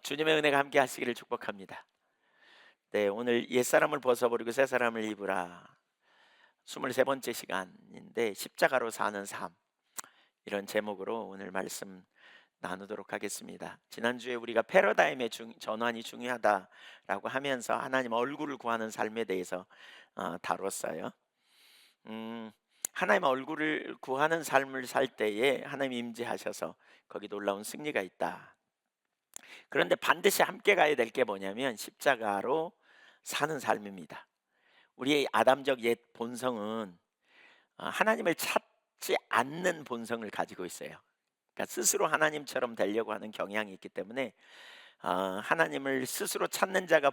주님의 은혜가 함께 하시기를 축복합니다. 네, 오늘 옛사람을 벗어버리고 새사람을 입으라. 23번째 시간인데 십자가로 사는 삶, 이런 제목으로 오늘 말씀 나누도록 하겠습니다. 지난주에 우리가 패러다임의 전환이 중요하다라고 하면서 하나님 얼굴을 구하는 삶에 대해서 다뤘어요. 음, 하나님 얼굴을 구하는 삶을 살 때에 하나님 임재하셔서 거기 놀라운 승리가 있다. 그런데 반드시 함께 가야 될 게 뭐냐면 십자가로 사는 삶입니다. 우리의 아담적 옛 본성은 하나님을 찾지 않는 본성을 가지고 있어요. 그러니까 스스로 하나님처럼 되려고 하는 경향이 있기 때문에 하나님을 스스로 찾는 자가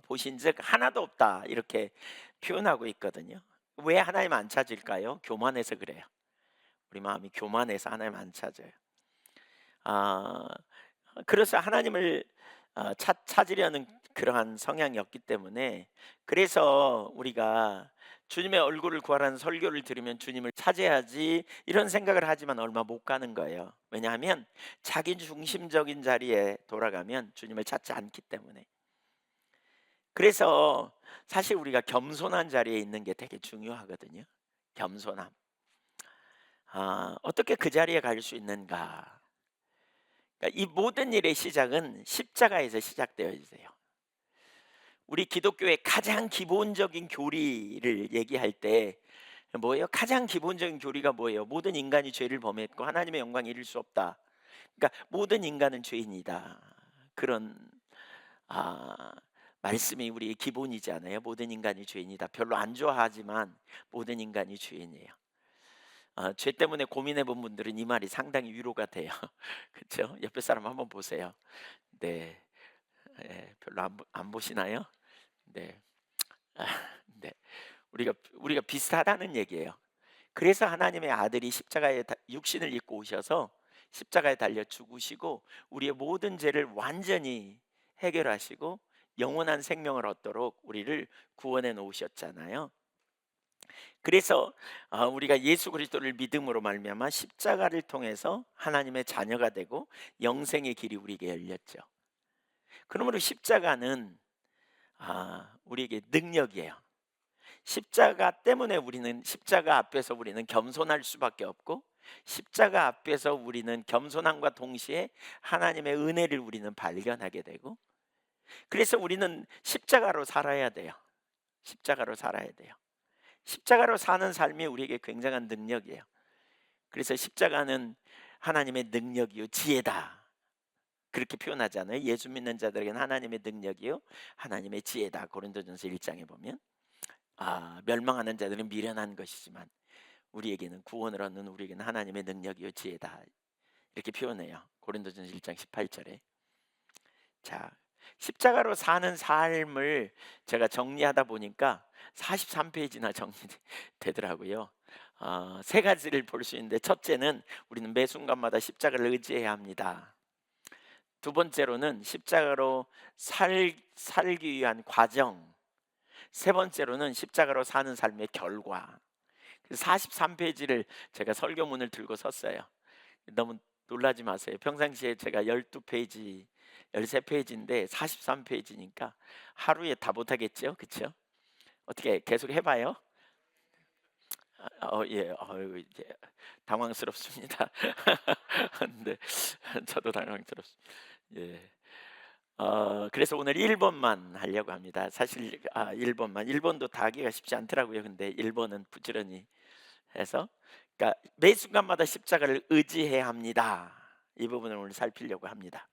보신즉 하나도 없다, 이렇게 표현하고 있거든요. 왜 하나님 안 찾을까요? 교만해서 그래요. 우리 마음이 교만해서 하나님 안 찾아요. 아, 그래서 하나님을 찾으려는 그러한 성향이었기 때문에, 그래서 우리가 주님의 얼굴을 구하라는 설교를 들으면 주님을 찾아야지 이런 생각을 하지만 얼마 못 가는 거예요. 왜냐하면 자기 중심적인 자리에 돌아가면 주님을 찾지 않기 때문에. 그래서 사실 우리가 겸손한 자리에 있는 게 되게 중요하거든요. 겸손함. 어떻게 그 자리에 갈 수 있는가? 그러니까 이 모든 일의 시작은 십자가에서 시작되어 있어요. 우리 기독교의 가장 기본적인 교리를 얘기할 때 뭐예요? 가장 기본적인 교리가 뭐예요? 모든 인간이 죄를 범했고 하나님의 영광을 이룰 수 없다. 그러니까 모든 인간은 죄인이다. 그런 아, 말씀이 우리의 기본이잖아요. 모든 인간이 죄인이다. 별로 안 좋아하지만 모든 인간이 죄인이에요. 죄 때문에 고민해 본 분들은 이 말이 상당히 위로가 돼요. 그렇죠? 옆에 사람 한번 보세요. 네, 별로 안 보시나요? 네. 아, 네. 우리가 비슷하다는 얘기예요. 그래서 하나님의 아들이 십자가에 육신을 입고 오셔서 십자가에 달려 죽으시고 우리의 모든 죄를 완전히 해결하시고 영원한 생명을 얻도록 우리를 구원해 놓으셨잖아요. 그래서 우리가 예수 그리스도를 믿음으로 말미암아 십자가를 통해서 하나님의 자녀가 되고 영생의 길이 우리에게 열렸죠. 그러므로 십자가는 우리에게 능력이에요. 십자가 때문에 십자가 앞에서 우리는 겸손할 수밖에 없고, 십자가 앞에서 우리는 겸손함과 동시에 하나님의 은혜를 우리는 발견하게 되고, 그래서 우리는 십자가로 살아야 돼요. 십자가로 살아야 돼요. 십자가로 사는 삶이 우리에게 굉장한 능력이에요. 그래서 십자가는 하나님의 능력이요 지혜다, 그렇게 표현하잖아요. 예수 믿는 자들에게는 하나님의 능력이요 하나님의 지혜다. 고린도전서 1장에 보면 멸망하는 자들은 미련한 것이지만 우리에게는 구원을 얻는 우리에게는 하나님의 능력이요 지혜다, 이렇게 표현해요. 고린도전서 1장 18절에. 자, 십자가로 사는 삶을 제가 정리하다 보니까 43페이지나 정리되더라고요. 세 가지를 볼 수 있는데, 첫째는 우리는 매 순간마다 십자가를 의지해야 합니다. 두 번째로는 십자가로 살기 위한 과정, 세 번째로는 십자가로 사는 삶의 결과. 43페이지를 제가 설교문을 들고 섰어요. 너무 놀라지 마세요. 평상시에 제가 12페이지, 13페이지인데 43페이지니까 하루에 다 못하겠죠? 그렇죠? 어떻게 계속 해봐요? 예, 이제 당황스럽습니다. 네, 저도 당황스럽습니다. 예. 그래서 오늘 1번만 하려고 합니다. 사실 1번도 다 하기가 쉽지 않더라고요. 근데 1번은 부지런히 해서, 그러니까 매 순간마다 십자가를 의지해야 합니다. 이 부분을 오늘 살피려고 합니다.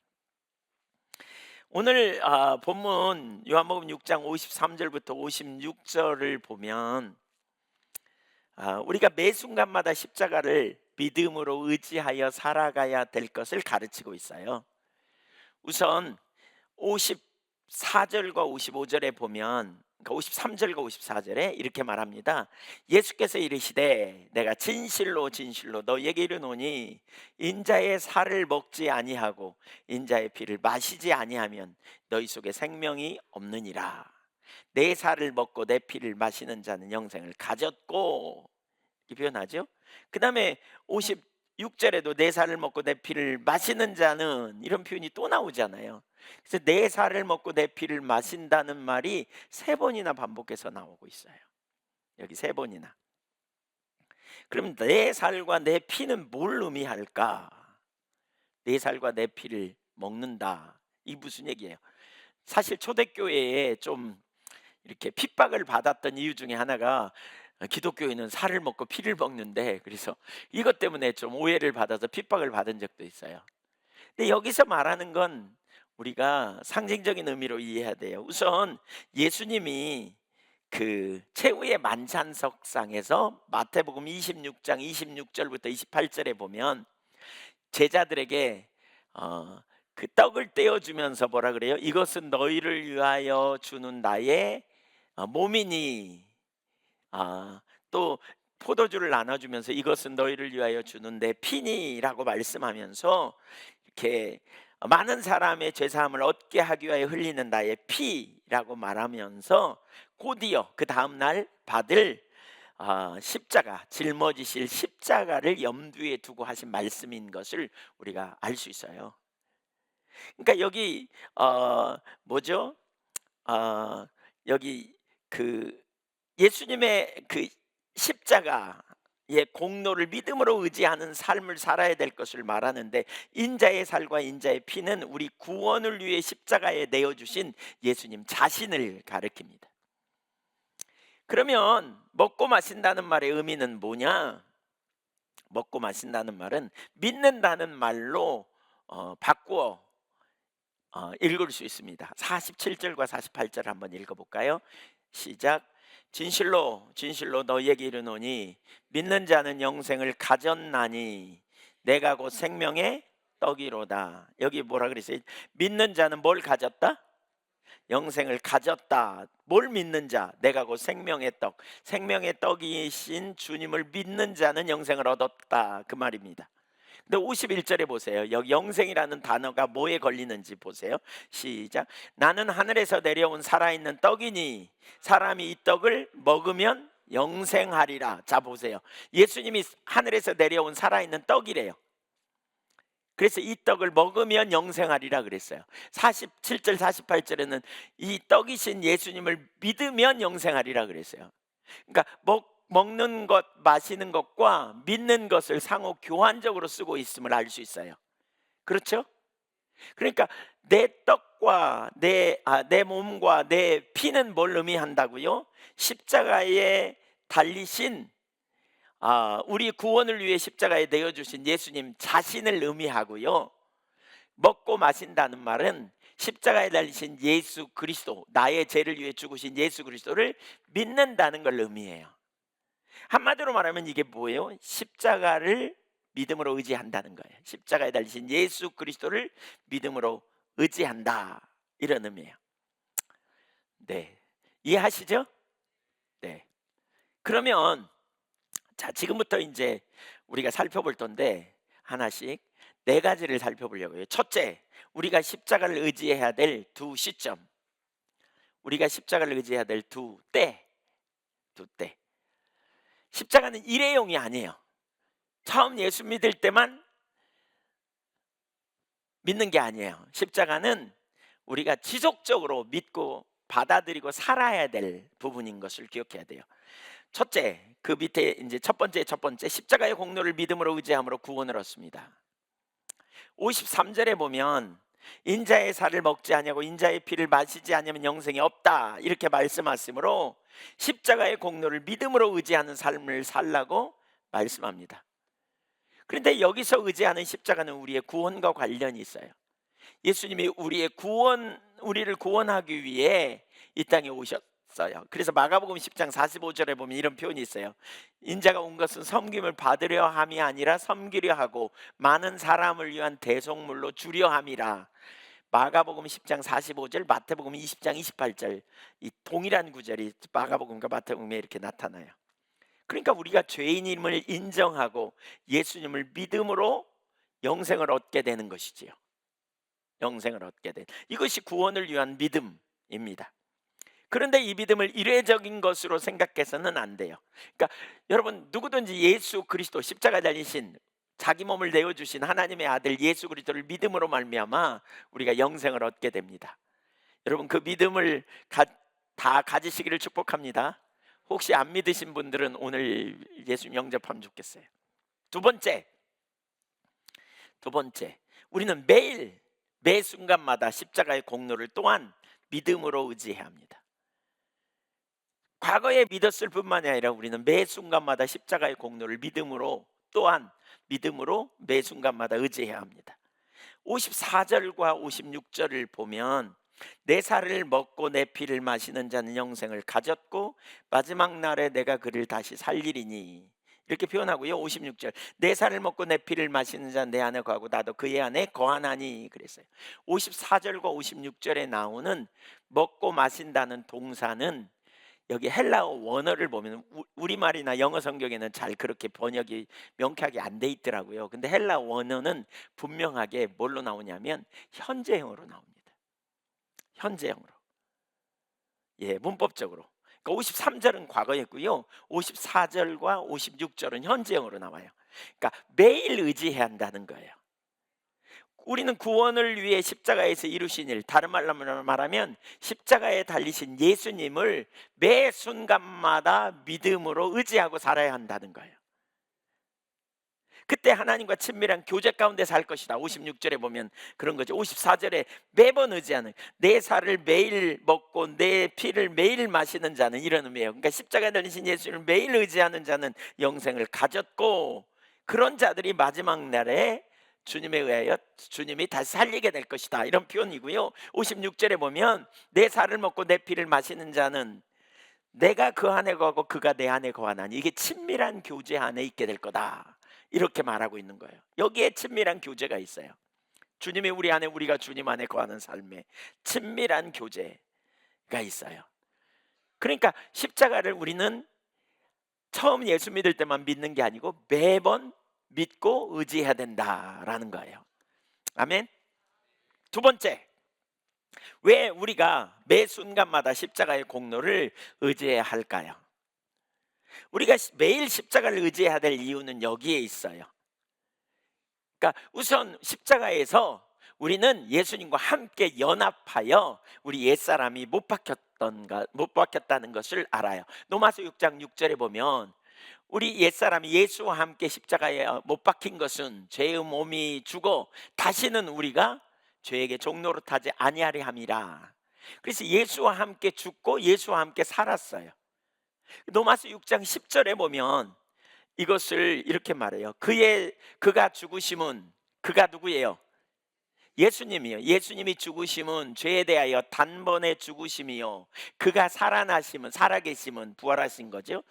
오늘 본문 요한복음 6장 53절부터 56절을 보면 우리가 매 순간마다 십자가를 믿음으로 의지하여 살아가야 될 것을 가르치고 있어요. 우선 54절과 55절에 보면, 그러니까 53절과 54절에 이렇게 말합니다. 예수께서 이르시되 내가 진실로 진실로 너희에게 이르노니 인자의 살을 먹지 아니하고 인자의 피를 마시지 아니하면 너희 속에 생명이 없느니라. 내 살을 먹고 내 피를 마시는 자는 영생을 가졌고, 이 표현하죠. 그 다음에 6절에도 내 살을 먹고 내 피를 마시는 자는, 이런 표현이 또 나오잖아요. 그래서 내 살을 먹고 내 피를 마신다는 말이 세 번이나 반복해서 나오고 있어요. 여기 세 번이나. 그럼 내 살과 내 피는 뭘 의미할까? 내 살과 내 피를 먹는다, 이 무슨 얘기예요? 사실 초대교회에 좀 이렇게 핍박을 받았던 이유 중에 하나가, 기독교인은 살을 먹고 피를 먹는데, 그래서 이것 때문에 좀 오해를 받아서 핍박을 받은 적도 있어요. 근데 여기서 말하는 건 우리가 상징적인 의미로 이해해야 돼요. 우선 예수님이 그 최후의 만찬석상에서 마태복음 26장 26절부터 28절에 보면 제자들에게 그 떡을 떼어 주면서 뭐라 그래요? 이것은 너희를 위하여 주는 나의 몸이니, 또 포도주를 나눠주면서 이것은 너희를 위하여 주는 내 피니라고 말씀하면서, 이렇게 많은 사람의 죄사함을 얻게 하기 위하여 흘리는 나의 피라고 말하면서, 곧이어 그 다음날 받을 십자가, 짊어지실 십자가를 염두에 두고 하신 말씀인 것을 우리가 알 수 있어요. 그러니까 여기 뭐죠? 어, 여기 그 예수님의 그 십자가의 공로를 믿음으로 의지하는 삶을 살아야 될 것을 말하는데, 인자의 살과 인자의 피는 우리 구원을 위해 십자가에 내어주신 예수님 자신을 가리킵니다. 그러면 먹고 마신다는 말의 의미는 뭐냐? 먹고 마신다는 말은 믿는다는 말로 바꾸어 읽을 수 있습니다. 47절과 48절 한번 읽어볼까요? 시작. 진실로 진실로 너희에게 이르노니 믿는 자는 영생을 가졌나니 내가 곧 생명의 떡이로다. 여기 뭐라 그랬어요? 믿는 자는 뭘 가졌다? 영생을 가졌다. 뭘 믿는 자? 내가 곧 생명의 떡, 생명의 떡이신 주님을 믿는 자는 영생을 얻었다, 그 말입니다. 근데 51절에 보세요. 여기 영생이라는 단어가 뭐에 걸리는지 보세요. 시작. 나는 하늘에서 내려온 살아있는 떡이니 사람이 이 떡을 먹으면 영생하리라. 자 보세요. 예수님이 하늘에서 내려온 살아있는 떡이래요. 그래서 이 떡을 먹으면 영생하리라 그랬어요. 47절 48절에는 이 떡이신 예수님을 믿으면 영생하리라 그랬어요. 그러니까 먹는 것, 마시는 것과 믿는 것을 상호 교환적으로 쓰고 있음을 알 수 있어요. 그렇죠? 그러니까 내 떡과 내 몸과 내 피는 뭘 의미한다고요? 십자가에 달리신, 우리 구원을 위해 십자가에 내어주신 예수님 자신을 의미하고요. 먹고 마신다는 말은 십자가에 달리신 예수 그리스도, 나의 죄를 위해 죽으신 예수 그리스도를 믿는다는 걸 의미해요. 한마디로 말하면 이게 뭐예요? 십자가를 믿음으로 의지한다는 거예요. 십자가에 달리신 예수 그리스도를 믿음으로 의지한다, 이런 의미예요. 네, 이해하시죠? 네. 그러면 자, 지금부터 이제 우리가 살펴볼 텐데 하나씩 네 가지를 살펴보려고요. 첫째, 우리가 십자가를 의지해야 될 두 시점, 우리가 십자가를 의지해야 될 두 때. 십자가는 일회용이 아니에요. 처음 예수 믿을 때만 믿는 게 아니에요. 십자가는 우리가 지속적으로 믿고 받아들이고 살아야 될 부분인 것을 기억해야 돼요. 첫째, 그 밑에 이제 첫 번째 십자가의 공로를 믿음으로 의지함으로 구원을 얻습니다. 53절에 보면 인자의 살을 먹지 아니하고 인자의 피를 마시지 아니하면 영생이 없다, 이렇게 말씀하시므로 십자가의 공로를 믿음으로 의지하는 삶을 살라고 말씀합니다. 그런데 여기서 의지하는 십자가는 우리의 구원과 관련이 있어요. 예수님이 우리를 구원하기 위해 이 땅에 오셨어요. 그래서 마가복음 10장 45절에 보면 이런 표현이 있어요. 인자가 온 것은 섬김을 받으려 함이 아니라 섬기려 하고 많은 사람을 위한 대속물로 주려 함이라. 마가복음 10장 45절, 마태복음 20장 28절, 이 동일한 구절이 마가복음과 마태복음에 이렇게 나타나요. 그러니까 우리가 죄인임을 인정하고 예수님을 믿음으로 영생을 얻게 되는 것이지요. 영생을 얻게 된, 이것이 구원을 위한 믿음입니다. 그런데 이 믿음을 일회적인 것으로 생각해서는 안 돼요. 그러니까 여러분, 누구든지 예수 그리스도 십자가 달리신 자기 몸을 내어주신 하나님의 아들 예수 그리스도를 믿음으로 말미암아 우리가 영생을 얻게 됩니다. 여러분 그 믿음을 다 가지시기를 축복합니다. 혹시 안 믿으신 분들은 오늘 예수 영접하면 좋겠어요. 두 번째, 우리는 매일 매 순간마다 십자가의 공로를 또한 믿음으로 의지해야 합니다. 과거에 믿었을 뿐만이 아니라 우리는 매 순간마다 십자가의 공로를 믿음으로 또한 믿음으로 매 순간마다 의지해야 합니다. 54절과 56절을 보면 내 살을 먹고 내 피를 마시는 자는 영생을 가졌고 마지막 날에 내가 그를 다시 살리리니 이렇게 표현하고요. 56절 내 살을 먹고 내 피를 마시는 자는 내 안에 거하고 나도 그의 안에 거하나니 그랬어요. 54절과 56절에 나오는 먹고 마신다는 동사는 여기 헬라어 원어를 보면 우리말이나 영어 성경에는 잘 그렇게 번역이 명쾌하게 안 돼 있더라고요. 근데 헬라어 원어는 분명하게 뭘로 나오냐면 현재형으로 나옵니다. 현재형으로. 예, 문법적으로. 그러니까 53절은 과거였고요. 54절과 56절은 현재형으로 나와요. 그러니까 매일 의지해야 한다는 거예요. 우리는 구원을 위해 십자가에서 이루신 일, 다른 말로 말하면 십자가에 달리신 예수님을 매 순간마다 믿음으로 의지하고 살아야 한다는 거예요. 그때 하나님과 친밀한 교제 가운데 살 것이다. 56절에 보면 그런 거죠. 54절에 매번 의지하는, 내 살을 매일 먹고 내 피를 매일 마시는 자는, 이런 의미예요. 그러니까 십자가에 달리신 예수를 매일 의지하는 자는 영생을 가졌고, 그런 자들이 마지막 날에 주님에 의하여 주님이 다시 살리게 될 것이다, 이런 표현이고요. 56절에 보면 내 살을 먹고 내 피를 마시는 자는 내가 그 안에 거하고 그가 내 안에 거하나니, 이게 친밀한 교제 안에 있게 될 거다, 이렇게 말하고 있는 거예요. 여기에 친밀한 교제가 있어요. 주님이 우리 안에, 우리가 주님 안에 거하는 삶에 친밀한 교제가 있어요. 그러니까 십자가를 우리는 처음 예수 믿을 때만 믿는 게 아니고 매번 믿고 의지해야 된다라는 거예요. 아멘. 두 번째, 왜 우리가 매 순간마다 십자가의 공로를 의지해야 할까요? 우리가 매일 십자가를 의지해야 될 이유는 여기에 있어요. 그러니까 우선 십자가에서 우리는 예수님과 함께 연합하여 우리 옛사람이 못 박혔다는 것을 알아요. 로마서 6장 6절에 보면 우리 옛사람이 예수와 함께 십자가에 못 박힌 것은 죄의 몸이 죽어 다시는 우리가 죄에게 종노릇하지 아니하리 함이라. 그래서 예수와 함께 죽고 예수와 함께 살았어요. 로마서 6장 10절에 보면 이것을 이렇게 말해요. 그가 죽으심은, 그가 누구예요? 예수님이요. 예수님이 죽으심은 죄에 대하여 단번에 죽으심이요, 그가 살아계심은 부활하신 거죠.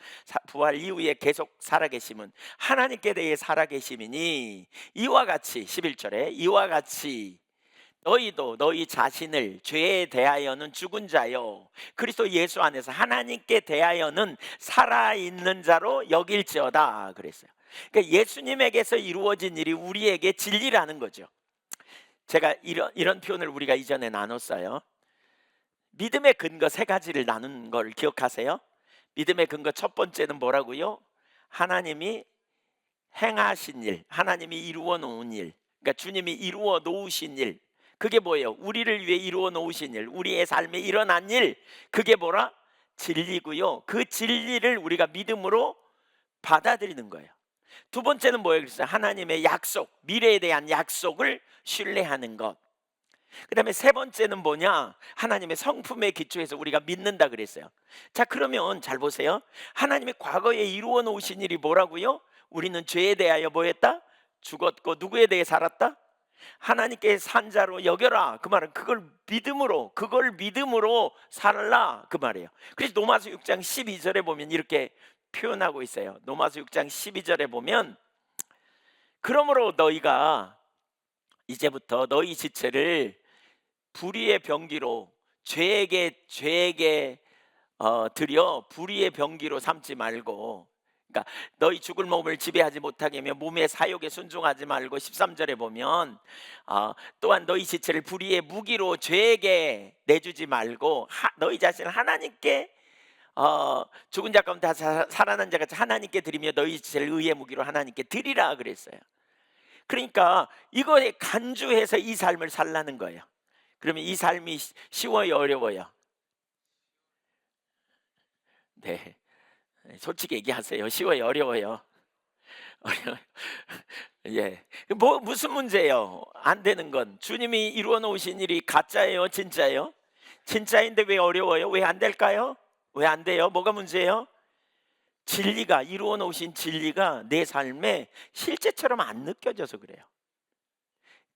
부활 이후에 계속 살아계심은 하나님께 대해 살아계심이니, 이와 같이 11절에 이와 같이 너희도 너희 자신을 죄에 대하여는 죽은 자요 그리스도 예수 안에서 하나님께 대하여는 살아있는 자로 여길지어다 그랬어요. 그러니까 예수님에게서 이루어진 일이 우리에게 진리라는 거죠. 제가 이런 표현을 우리가 이전에 나눴어요. 믿음의 근거 세 가지를 나눈 걸 기억하세요? 믿음의 근거 첫 번째는 뭐라고요? 하나님이 행하신 일, 하나님이 이루어 놓은 일, 그러니까 주님이 이루어 놓으신 일, 그게 뭐예요? 우리를 위해 이루어 놓으신 일, 우리의 삶에 일어난 일, 그게 뭐라? 진리고요. 그 진리를 우리가 믿음으로 받아들이는 거예요. 두 번째는 뭐예요? 그랬어요? 하나님의 약속, 미래에 대한 약속을 신뢰하는 것. 그 다음에 세 번째는 뭐냐? 하나님의 성품에 기초해서 우리가 믿는다 그랬어요. 자, 그러면 잘 보세요. 하나님이 과거에 이루어 놓으신 일이 뭐라고요? 우리는 죄에 대하여 뭐 했다? 죽었고, 누구에 대해 살았다? 하나님께 산 자로 여겨라, 그 말은 그걸 믿음으로 살라, 그 말이에요. 그래서 로마서 6장 12절에 보면 이렇게 표현하고 있어요. 로마서 6장 12절에 보면 그러므로 너희가 이제부터 너희 지체를 불의의 병기로 죄에게 드려 불의의 병기로 삼지 말고, 그러니까 너희 죽을 몸을 지배하지 못하게 하며 몸의 사욕에 순종하지 말고, 13절에 보면 또한 너희 지체를 불의의 무기로 죄에게 내주지 말고 너희 자신을 하나님께 죽은 자 가운데 살아난 자 같이 하나님께 드리며 너희 지체를 의의 무기로 하나님께 드리라 그랬어요. 그러니까 이거에 간주해서 이 삶을 살라는 거예요. 그러면 이 삶이 쉬워요, 어려워요? 네. 솔직히 얘기하세요. 쉬워요, 어려워요? 어려워요. 예. 무슨 문제예요? 안 되는 건 주님이 이루어 놓으신 일이 가짜예요, 진짜예요? 진짜인데 왜 어려워요? 왜 안 될까요? 왜 안 돼요? 뭐가 문제예요? 진리가, 이루어 놓으신 진리가 내 삶에 실제처럼 안 느껴져서 그래요.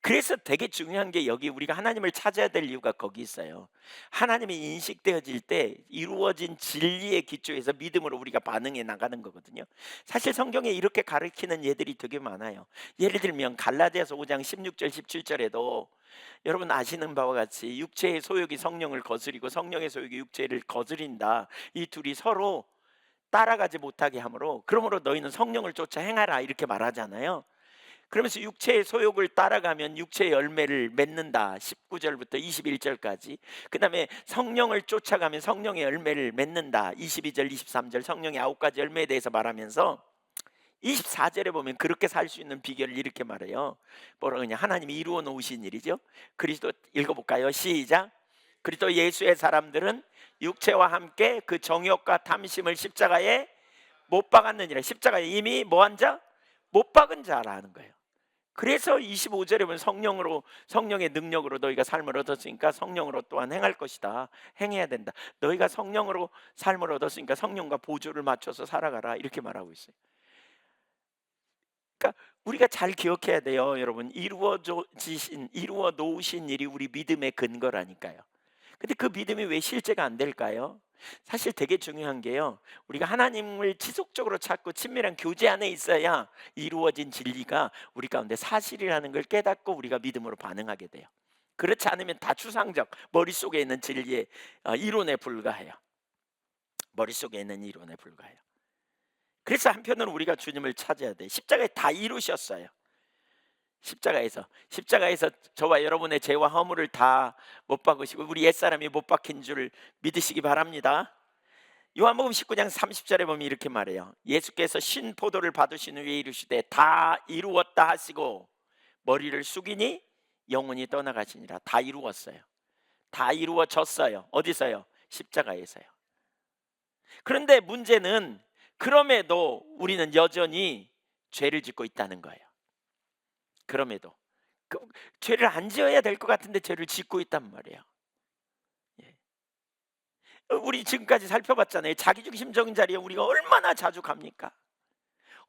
그래서 되게 중요한 게, 여기 우리가 하나님을 찾아야 될 이유가 거기 있어요. 하나님이 인식되어질 때 이루어진 진리의 기초에서 믿음으로 우리가 반응해 나가는 거거든요. 사실 성경에 이렇게 가르치는 예들이 되게 많아요. 예를 들면 갈라디아서 5장 16절 17절에도 여러분 아시는 바와 같이 육체의 소욕이 성령을 거스리고 성령의 소욕이 육체를 거스린다. 이 둘이 서로 따라가지 못하게 하므로 그러므로 너희는 성령을 쫓아 행하라, 이렇게 말하잖아요. 그러면서 육체의 소욕을 따라가면 육체의 열매를 맺는다. 19절부터 21절까지. 그다음에 성령을 쫓아가면 성령의 열매를 맺는다. 22절, 23절 성령의 9가지 열매에 대해서 말하면서 24절에 보면 그렇게 살 수 있는 비결을 이렇게 말해요. 뭐라고 하냐? 하나님이 이루어 놓으신 일이죠. 그리스도, 읽어볼까요? 시작. 그리스도 예수의 사람들은 육체와 함께 그 정욕과 탐심을 십자가에 못 박았느니라. 십자가에 이미 뭐한 자? 못 박은 자라는 거예요. 그래서 25절에 보면 성령의 능력으로 너희가 삶을 얻었으니까 성령으로 또한 행할 것이다. 행해야 된다. 너희가 성령으로 삶을 얻었으니까 성령과 보조를 맞춰서 살아가라, 이렇게 말하고 있어요. 그러니까 우리가 잘 기억해야 돼요, 여러분. 이루어 놓으신 일이 우리 믿음의 근거라니까요. 근데 그 믿음이 왜 실제가 안 될까요? 사실 되게 중요한 게요, 우리가 하나님을 지속적으로 찾고 친밀한 교제 안에 있어야 이루어진 진리가 우리 가운데 사실이라는 걸 깨닫고 우리가 믿음으로 반응하게 돼요. 그렇지 않으면 다 추상적, 머릿속에 있는 진리의 이론에 불과해요. 머릿속에 있는 이론에 불과해요. 그래서 한편으로 우리가 주님을 찾아야 돼. 십자가에 다 이루셨어요. 십자가에서 저와 여러분의 죄와 허물을 다 못 박으시고 우리 옛사람이 못 박힌 줄 믿으시기 바랍니다. 요한복음 19장 30절에 보면 이렇게 말해요. 예수께서 신 포도를 받으신 후에 이르시되 다 이루었다 하시고 머리를 숙이니 영혼이 떠나가시니라. 다 이루었어요. 다 이루어졌어요. 어디서요? 십자가에서요. 그런데 문제는 그럼에도 우리는 여전히 죄를 짓고 있다는 거예요. 그럼에도 죄를 안 지어야 될 것 같은데 죄를 짓고 있단 말이에요. 예. 우리 지금까지 살펴봤잖아요. 자기중심적인 자리에 우리가 얼마나 자주 갑니까?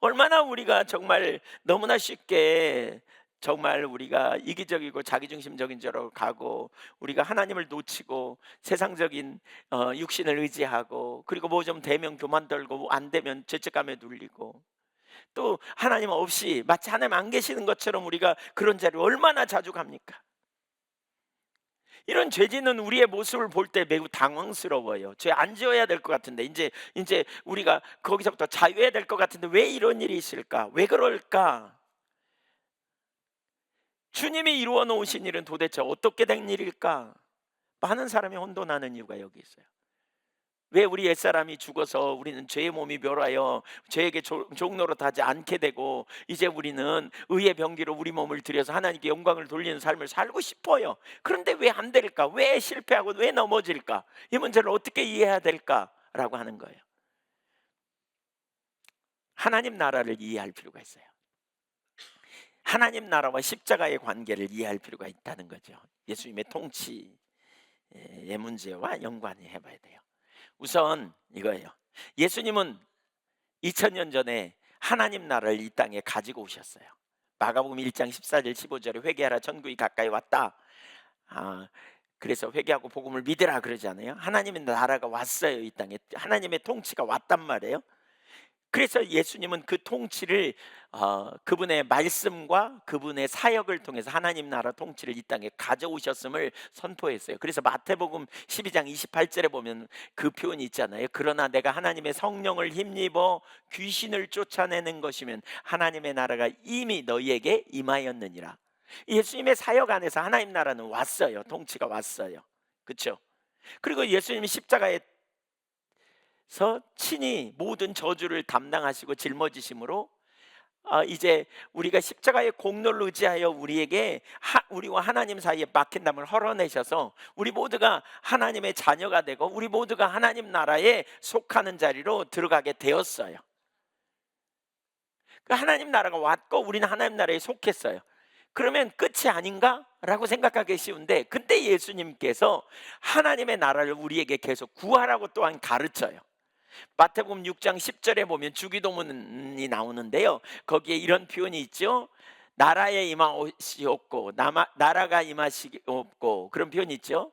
얼마나 우리가 정말 너무나 쉽게 정말 우리가 이기적이고 자기중심적인 자로 가고, 우리가 하나님을 놓치고 세상적인 육신을 의지하고, 그리고 뭐 좀 되면 교만 떨고 안 되면 죄책감에 눌리고, 또 하나님 없이 마치 하나님 안 계시는 것처럼 우리가 그런 자리에 얼마나 자주 갑니까? 이런 죄짓는 우리의 모습을 볼 때 매우 당황스러워요. 죄 안 지어야 될 것 같은데, 이제 우리가 거기서부터 자유해야 될 것 같은데 왜 이런 일이 있을까? 왜 그럴까? 주님이 이루어 놓으신 일은 도대체 어떻게 된 일일까? 많은 사람이 혼돈하는 이유가 여기 있어요. 왜 우리 옛사람이 죽어서 우리는 죄의 몸이 멸하여 죄에게 종노릇하지 않게 되고, 이제 우리는 의의 병기로 우리 몸을 들여서 하나님께 영광을 돌리는 삶을 살고 싶어요. 그런데 왜 안 될까? 왜 실패하고 왜 넘어질까? 이 문제를 어떻게 이해해야 될까라고 하는 거예요. 하나님 나라를 이해할 필요가 있어요. 하나님 나라와 십자가의 관계를 이해할 필요가 있다는 거죠. 예수님의 통치의 문제와 연관해 봐야 돼요. 우선 이거예요. 예수님은 2000년 전에 하나님 나라를 이 땅에 가지고 오셨어요. 마가복음 1장 14절 15절에 회개하라, 천국이 가까이 왔다. 그래서 회개하고 복음을 믿으라 그러잖아요. 하나님의 나라가 왔어요. 이 땅에 하나님의 통치가 왔단 말이에요. 그래서 예수님은 그 통치를 그분의 말씀과 그분의 사역을 통해서 하나님 나라 통치를 이 땅에 가져오셨음을 선포했어요. 그래서 마태복음 12장 28절에 보면 그 표현이 있잖아요. 그러나 내가 하나님의 성령을 힘입어 귀신을 쫓아내는 것이면 하나님의 나라가 이미 너희에게 임하였느니라. 예수님의 사역 안에서 하나님 나라는 왔어요. 통치가 왔어요. 그렇죠? 그리고 예수님이 십자가에 친히 모든 저주를 담당하시고 짊어지심으로 이제 우리가 십자가의 공로를 의지하여 우리에게 우리와 하나님 사이에 막힌 담을 헐어내셔서 우리 모두가 하나님의 자녀가 되고 우리 모두가 하나님 나라에 속하는 자리로 들어가게 되었어요. 그 하나님 나라가 왔고 우리는 하나님 나라에 속했어요. 그러면 끝이 아닌가? 라고 생각하기 쉬운데, 근데 예수님께서 하나님의 나라를 우리에게 계속 구하라고 또한 가르쳐요. 마태복음 6장 10절에 보면 주기도문이 나오는데요, 거기에 이런 표현이 있죠. 나라에 임하시옵고 나라가 임하시옵고, 그런 표현이 있죠.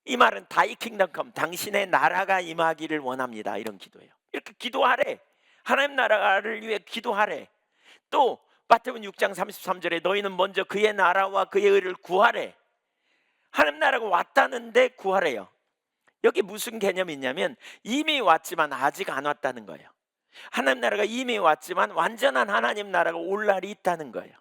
이 말은 다이 킹덤 컴, 당신의 나라가 임하기를 원합니다, 이런 기도예요. 이렇게 기도하래. 하나님 나라를 위해 기도하래. 또 마태복음 6장 33절에 너희는 먼저 그의 나라와 그의 의를 구하래. 하나님 나라가 왔다는데 구하래요. 여기 무슨 개념이 있냐면 이미 왔지만 아직 안 왔다는 거예요. 하나님 나라가 이미 왔지만 완전한 하나님 나라가 올 날이 있다는 거예요.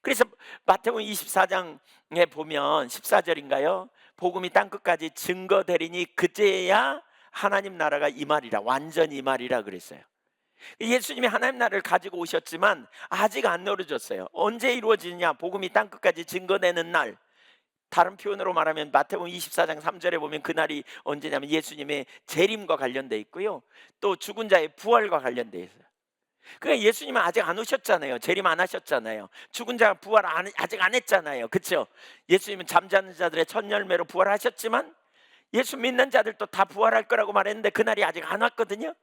그래서 마태복음 24장에 보면 14절인가요? 복음이 땅끝까지 증거되리니 그제야 하나님 나라가 임하리라, 완전히 임하리라 그랬어요. 예수님이 하나님 나라를 가지고 오셨지만 아직 안 이루어졌어요. 언제 이루어지느냐? 복음이 땅끝까지 증거되는 날. 다른 표현으로 말하면 마태복음 24장 3절에 보면 그날이 언제냐면 예수님의 재림과 관련돼 있고요, 또 죽은 자의 부활과 관련돼 있어요. 그러니까 예수님은 아직 안 오셨잖아요. 재림 안 하셨잖아요. 죽은 자가 부활 아직 안 했잖아요. 그렇죠? 예수님은 잠자는 자들의 첫 열매로 부활하셨지만 예수 믿는 자들도 다 부활할 거라고 말했는데 그날이 아직 안 왔거든요.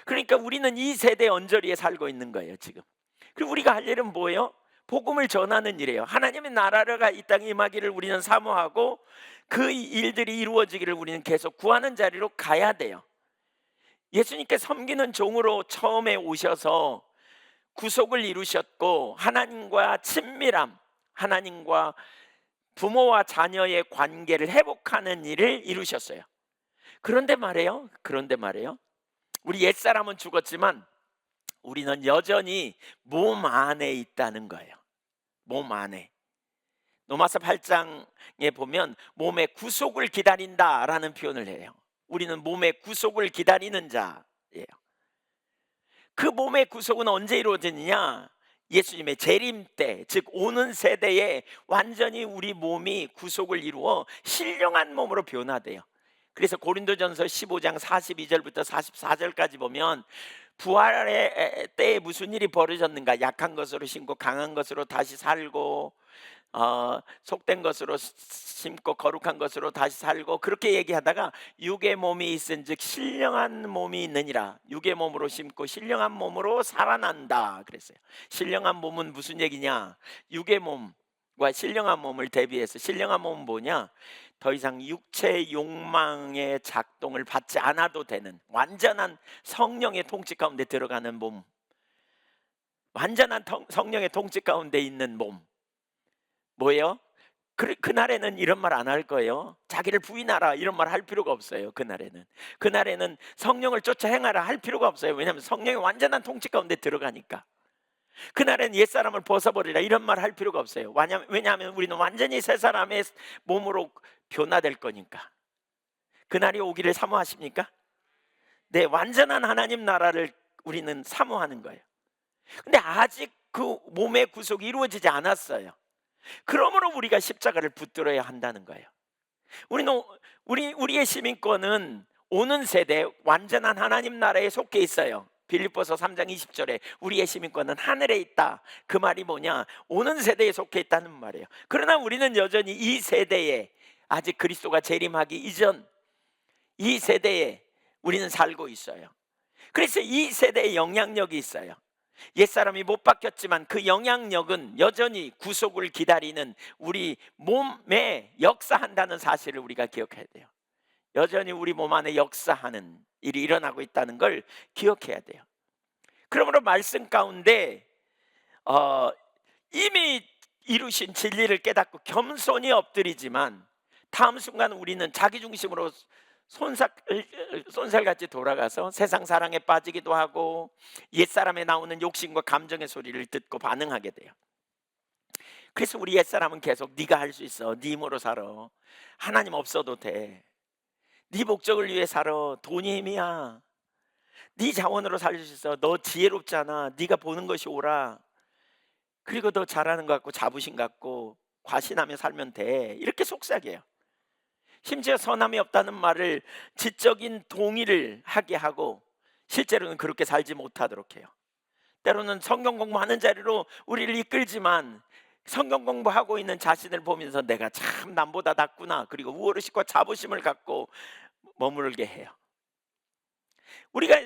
그러니까 우리는 이 세대 언저리에 살고 있는 거예요, 지금. 그리고 우리가 할 일은 뭐예요? 복음을 전하는 일이에요. 하나님의 나라가 이 땅에 임하기를 우리는 사모하고 그 일들이 이루어지기를 우리는 계속 구하는 자리로 가야 돼요. 예수님께 섬기는 종으로 처음에 오셔서 구속을 이루셨고 하나님과 친밀함, 하나님과 부모와 자녀의 관계를 회복하는 일을 이루셨어요. 그런데 말이에요, 우리 옛사람은 죽었지만 우리는 여전히 몸 안에 있다는 거예요. 몸 안에. 로마서 8장에 보면 몸의 구속을 기다린다라는 표현을 해요. 우리는 몸의 구속을 기다리는 자예요. 그 몸의 구속은 언제 이루어지느냐? 예수님의 재림 때, 즉 오는 세대에 완전히 우리 몸이 구속을 이루어 신령한 몸으로 변화돼요. 그래서 고린도전서 15장 42절부터 44절까지 보면 부활의 때에 무슨 일이 벌어졌는가? 약한 것으로 심고 강한 것으로 다시 살고, 속된 것으로 심고 거룩한 것으로 다시 살고, 그렇게 얘기하다가 육의 몸이 있은즉 신령한 몸이 있느니라. 육의 몸으로 심고 신령한 몸으로 살아난다 그랬어요. 신령한 몸은 무슨 얘기냐? 육의 몸과 신령한 몸을 대비해서, 신령한 몸은 뭐냐? 더 이상 육체의 욕망의 작동을 받지 않아도 되는 완전한 성령의 통치 가운데 들어가는 몸, 완전한 성령의 통치 가운데 있는 몸. 뭐예요? 그날에는 이런 말 안 할 거예요. 자기를 부인하라 이런 말 할 필요가 없어요. 그날에는 성령을 쫓아 행하라 할 필요가 없어요. 왜냐하면 성령의 완전한 통치 가운데 들어가니까. 그날엔 옛사람을 벗어버리라 이런 말 할 필요가 없어요. 왜냐하면 우리는 완전히 새 사람의 몸으로 변화될 거니까. 그날이 오기를 사모하십니까? 네, 완전한 하나님 나라를 우리는 사모하는 거예요. 근데 아직 그 몸의 구속이 이루어지지 않았어요. 그러므로 우리가 십자가를 붙들어야 한다는 거예요. 우리의 시민권은 오는 세대 완전한 하나님 나라에 속해 있어요. 빌립보서 3장 20절에 우리의 시민권은 하늘에 있다. 그 말이 뭐냐? 오는 세대에 속해 있다는 말이에요. 그러나 우리는 여전히 이 세대에, 아직 그리스도가 재림하기 이전 이 세대에 우리는 살고 있어요. 그래서 이 세대에 영향력이 있어요. 옛사람이 못 바뀌었지만 그 영향력은 여전히 구속을 기다리는 우리 몸에 역사한다는 사실을 우리가 기억해야 돼요. 여전히 우리 몸 안에 역사하는 일이 일어나고 있다는 걸 기억해야 돼요. 그러므로 말씀 가운데 이미 이루신 진리를 깨닫고 겸손히 엎드리지만 다음 순간 우리는 자기중심으로 손살같이 돌아가서 세상 사랑에 빠지기도 하고 옛사람에 나오는 욕심과 감정의 소리를 듣고 반응하게 돼요. 그래서 우리 옛사람은 계속 네가 할 수 있어, 네 힘으로 살아, 하나님 없어도 돼, 네 목적을 위해 살아, 돈이 힘이야, 네 자원으로 살릴 수 있어. 너 지혜롭잖아. 네가 보는 것이 옳아. 그리고 너 잘하는 것 같고 자부심 갖고 과신하며 살면 돼. 이렇게 속삭여요. 심지어 선함이 없다는 말을 지적인 동의를 하게 하고 실제로는 그렇게 살지 못하도록 해요. 때로는 성경 공부하는 자리로 우리를 이끌지만 성경 공부하고 있는 자신을 보면서 내가 참 남보다 낫구나, 그리고 우월의식과 자부심을 갖고 머무르게 해요. 우리가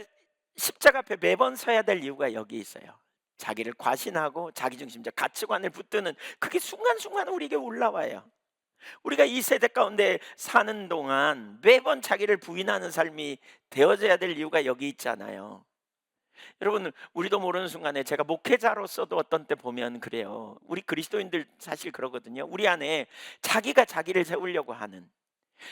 십자가 앞에 매번 서야 될 이유가 여기 있어요. 자기를 과신하고 자기중심적 가치관을 붙드는 그게 순간순간 우리에게 올라와요. 우리가 이 세대 가운데 사는 동안 매번 자기를 부인하는 삶이 되어져야 될 이유가 여기 있잖아요. 여러분, 우리도 모르는 순간에 제가 목회자로서도 어떤 때 보면 그래요. 우리 그리스도인들 사실 그러거든요. 우리 안에 자기가 자기를 세우려고 하는,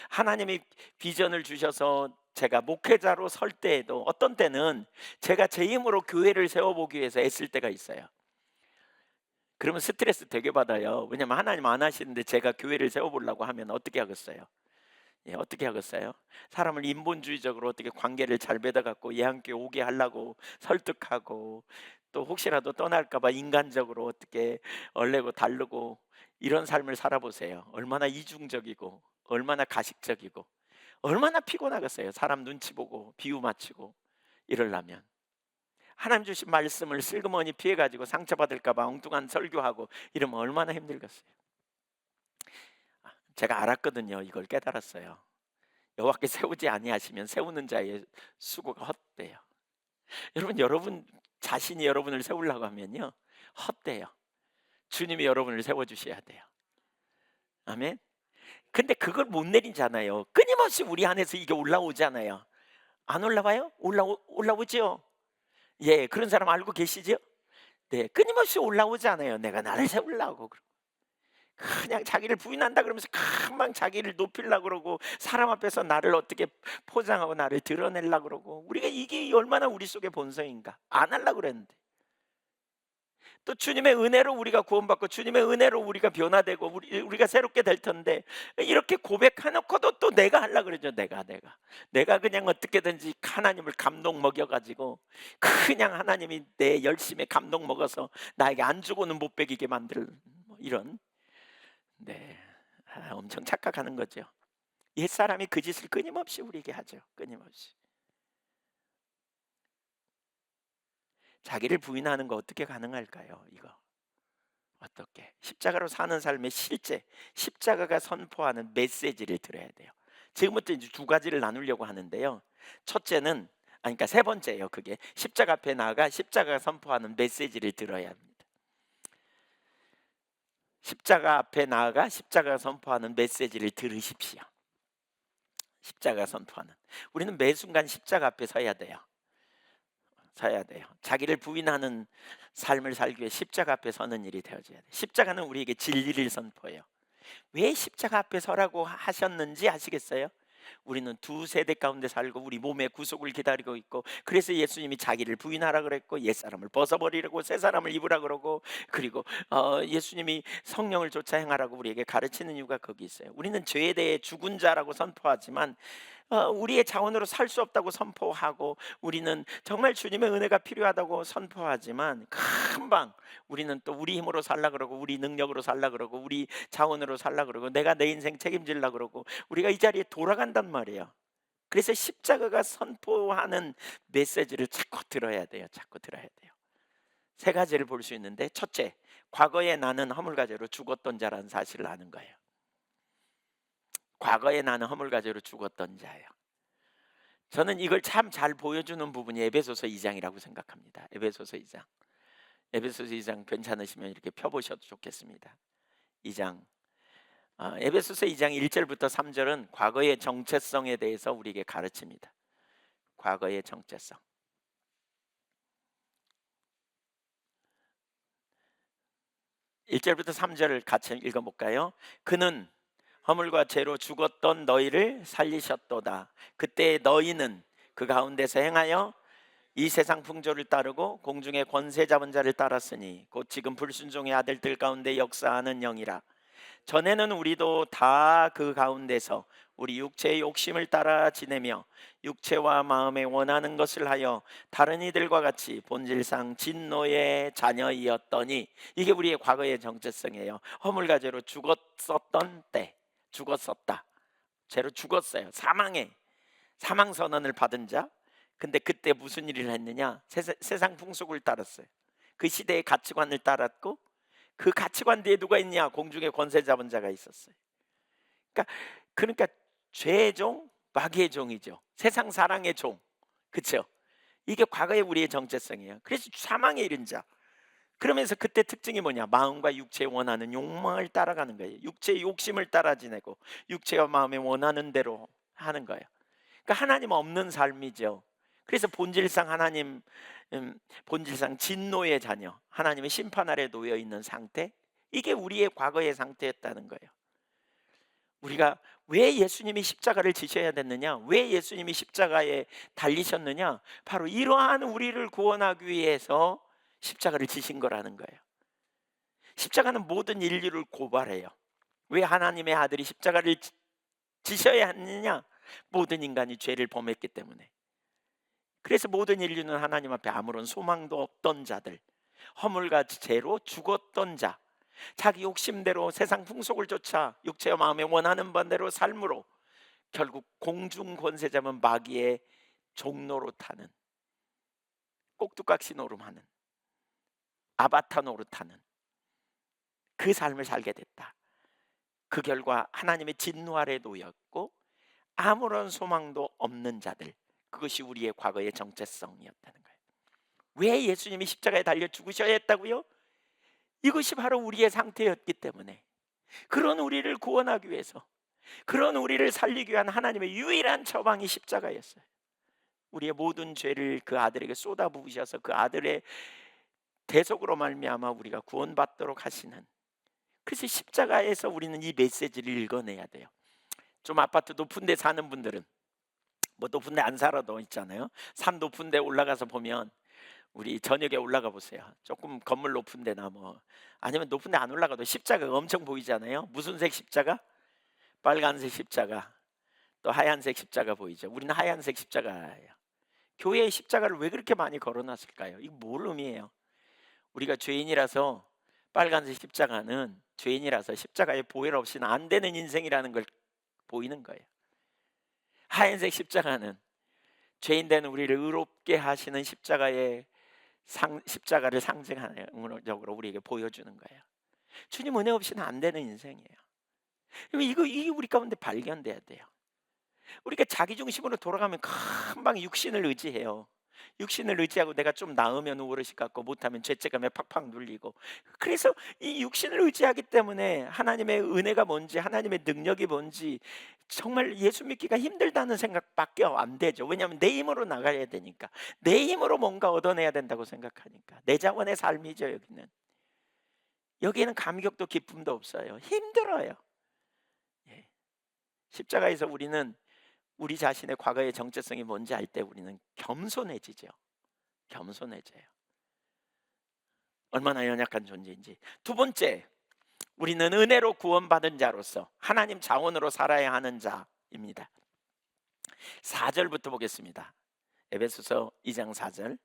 하나님이 비전을 주셔서 제가 목회자로 설 때에도 어떤 때는 제가 제 힘으로 교회를 세워보기 위해서 애쓸 때가 있어요. 그러면 스트레스 되게 받아요. 왜냐면 하나님 안 하시는데 제가 교회를 세워보려고 하면 어떻게 하겠어요? 예, 어떻게 하겠어요? 사람을 인본주의적으로 어떻게 관계를 잘 맺어갖고 얘 함께 오게 하려고 설득하고, 또 혹시라도 떠날까봐 인간적으로 어떻게 얼레고 달르고, 이런 삶을 살아보세요. 얼마나 이중적이고 얼마나 가식적이고 얼마나 피곤하겠어요. 사람 눈치 보고 비유 맞추고 이러려면. 하나님 주신 말씀을 슬그머니 피해가지고 상처받을까봐 엉뚱한 설교하고 이러면 얼마나 힘들겠어요. 제가 알았거든요. 이걸 깨달았어요. 여호와께 세우지 아니하시면 세우는 자의 수고가 헛돼요. 여러분 자신이 여러분을 세우려고 하면요, 헛돼요. 주님이 여러분을 세워주셔야 돼요. 아멘. 근데 그걸 못 내리잖아요. 끊임없이 우리 안에서 이게 올라오잖아요. 안 올라와요? 올라오죠. 예, 그런 사람 알고 계시죠? 네, 끊임없이 올라오잖아요. 내가 나를 세우려고 그냥 자기를 부인한다 그러면서 금방 자기를 높이려고 그러고, 사람 앞에서 나를 어떻게 포장하고 나를 드러내려고 그러고, 우리가 이게 얼마나 우리 속의 본성인가. 안 하려고 그랬는데, 또 주님의 은혜로 우리가 구원받고 주님의 은혜로 우리가 변화되고 우리가 새롭게 될 텐데, 이렇게 고백해놓고도 또 내가 하려고 그러죠. 내가 그냥 어떻게든지 하나님을 감동 먹여가지고, 그냥 하나님이 내 열심에 감동 먹어서 나에게 안 주고는 못 배기게 만들, 이런. 네, 엄청 착각하는 거죠. 옛사람이 그 짓을 끊임없이 우리에게 하죠. 끊임없이. 자기를 부인하는 거 어떻게 가능할까요? 이거 어떻게? 십자가로 사는 삶의 실제, 십자가가 선포하는 메시지를 들어야 돼요. 지금부터 이제 두 가지를 나누려고 하는데요. 첫째는, 그러니까 세 번째예요. 그게 십자가 앞에 나아가 십자가가 선포하는 메시지를 들어야 합니다. 십자가 앞에 나아가 십자가가 선포하는 메시지를 들으십시오. 십자가 선포하는, 우리는 매 순간 십자가 앞에 서야 돼요. 자기를 부인하는 삶을 살기 위해 십자가 앞에 서는 일이 되어져야 돼요. 십자가는 우리에게 진리를 선포해요. 왜 십자가 앞에 서라고 하셨는지 아시겠어요? 우리는 두 세대 가운데 살고 우리 몸의 구속을 기다리고 있고, 그래서 예수님이 자기를 부인하라 그랬고, 옛사람을 벗어버리라고 새 사람을 입으라 그러고, 그리고 예수님이 성령을 쫓아 행하라고 우리에게 가르치는 이유가 거기 있어요. 우리는 죄에 대해 죽은 자라고 선포하지만 우리의 자원으로 살 수 없다고 선포하고, 우리는 정말 주님의 은혜가 필요하다고 선포하지만 금방 우리는 또 우리 힘으로 살라 그러고, 우리 능력으로 살라 그러고, 우리 자원으로 살라 그러고, 내가 내 인생 책임질라 그러고, 우리가 이 자리에 돌아간단 말이에요. 그래서 십자가가 선포하는 메시지를 자꾸 들어야 돼요. 세 가지를 볼 수 있는데, 첫째, 과거에 나는 허물과제로 죽었던 자라는 사실을 아는 거예요. 과거에 나는 허물과제로 죽었던 자예요. 저는 이걸 참 잘 보여주는 부분이 에베소서 2장이라고 생각합니다. 에베소서 2장 괜찮으시면 이렇게 펴보셔도 좋겠습니다. 2장, 에베소서 2장 1절부터 3절은 과거의 정체성에 대해서 우리에게 가르칩니다. 과거의 정체성. 1절부터 3절을 같이 읽어볼까요? 그는 허물과 죄로 죽었던 너희를 살리셨도다. 그때 너희는 그 가운데서 행하여 이 세상 풍조를 따르고 공중의 권세 잡은 자를 따랐으니 곧 지금 불순종의 아들들 가운데 역사하는 영이라. 전에는 우리도 다 그 가운데서 우리 육체의 욕심을 따라 지내며 육체와 마음에 원하는 것을 하여 다른 이들과 같이 본질상 진노의 자녀이었더니, 이게 우리의 과거의 정체성이에요. 허물과 죄로 죽었었던 때, 죽었었다. 죄로 죽었어요. 사망 선언을 받은 자. 근데 그때 무슨 일을 했느냐? 세상 풍속을 따랐어요. 그 시대의 가치관을 따랐고, 그 가치관 뒤에 누가 있냐? 공중에 권세 잡은 자가 있었어요. 그러니까 죄의 종, 마귀의 종이죠. 세상 사랑의 종. 그렇죠? 이게 과거의 우리의 정체성이에요. 그래서 사망에 이른 자. 그러면서 그때 특징이 뭐냐? 마음과 육체에 원하는 욕망을 따라가는 거예요. 육체의 욕심을 따라 지내고 육체와 마음에 원하는 대로 하는 거예요. 그러니까 하나님 없는 삶이죠. 그래서 본질상 본질상 진노의 자녀, 하나님의 심판 아래 놓여 있는 상태, 이게 우리의 과거의 상태였다는 거예요. 우리가 왜 예수님이 십자가를 지셔야 됐느냐? 왜 예수님이 십자가에 달리셨느냐? 바로 이러한 우리를 구원하기 위해서 십자가를 지신 거라는 거예요. 십자가는 모든 인류를 고발해요. 왜 하나님의 아들이 십자가를 지셔야 했느냐? 모든 인간이 죄를 범했기 때문에. 그래서 모든 인류는 하나님 앞에 아무런 소망도 없던 자들, 허물과 죄로 죽었던 자, 자기 욕심대로 세상 풍속을 쫓아 육체와 마음에 원하는 반대로 삶으로 결국 공중 권세 잡은 마귀의 종로로 타는, 꼭두각시 노름하는, 아바타 노릇하는 그 삶을 살게 됐다. 그 결과 하나님의 진노 아래 놓였고 아무런 소망도 없는 자들, 그것이 우리의 과거의 정체성이었다는 거예요. 왜 예수님이 십자가에 달려 죽으셔야 했다고요? 이것이 바로 우리의 상태였기 때문에, 그런 우리를 구원하기 위해서, 그런 우리를 살리기 위한 하나님의 유일한 처방이 십자가였어요. 우리의 모든 죄를 그 아들에게 쏟아부으셔서 그 아들의 대속으로 말미암아 우리가 구원받도록 하시는, 그래서 십자가에서 우리는 이 메시지를 읽어내야 돼요. 좀 아파트 높은 데 사는 분들은, 뭐 높은 데 안 살아도 있잖아요. 산 높은 데 올라가서 보면, 우리 저녁에 올라가 보세요. 조금 건물 높은 데나 뭐 아니면 높은 데 안 올라가도 십자가가 엄청 보이잖아요. 무슨 색 십자가? 빨간색 십자가, 또 하얀색 십자가 보이죠. 우리는 하얀색 십자가예요. 교회에 십자가를 왜 그렇게 많이 걸어놨을까요? 이거 뭘 의미해요? 우리가 죄인이라서, 빨간색 십자가는 죄인이라서 십자가에 보혈 없이는 안 되는 인생이라는 걸 보이는 거예요. 하얀색 십자가는 죄인 된 우리를 의롭게 하시는 십자가를 상징적으로 우리에게 보여주는 거예요. 주님 은혜 없이는 안 되는 인생이에요. 이게 우리 가운데 발견돼야 돼요. 우리가 자기 중심으로 돌아가면 금방 육신을 의지해요. 육신을 의지하고 내가 좀 나으면 우월의식 갖고 못하면 죄책감에 팍팍 눌리고, 그래서 이 육신을 의지하기 때문에 하나님의 은혜가 뭔지, 하나님의 능력이 뭔지 정말 예수 믿기가 힘들다는 생각밖에 안 되죠. 왜냐하면 내 힘으로 나가야 되니까, 내 힘으로 뭔가 얻어내야 된다고 생각하니까. 내 자원의 삶이죠. 여기에는 감격도 기쁨도 없어요. 힘들어요. 예. 십자가에서 우리는 우리 자신의 과거의 정체성이 뭔지 알 때 우리는 겸손해지죠. 겸손해져요. 얼마나 연약한 존재인지. 두 번째, 우리는 은혜로 구원받은 자로서 하나님 자원으로 살아야 하는 자입니다. 4절부터 보겠습니다. 에베소서 2장 4절.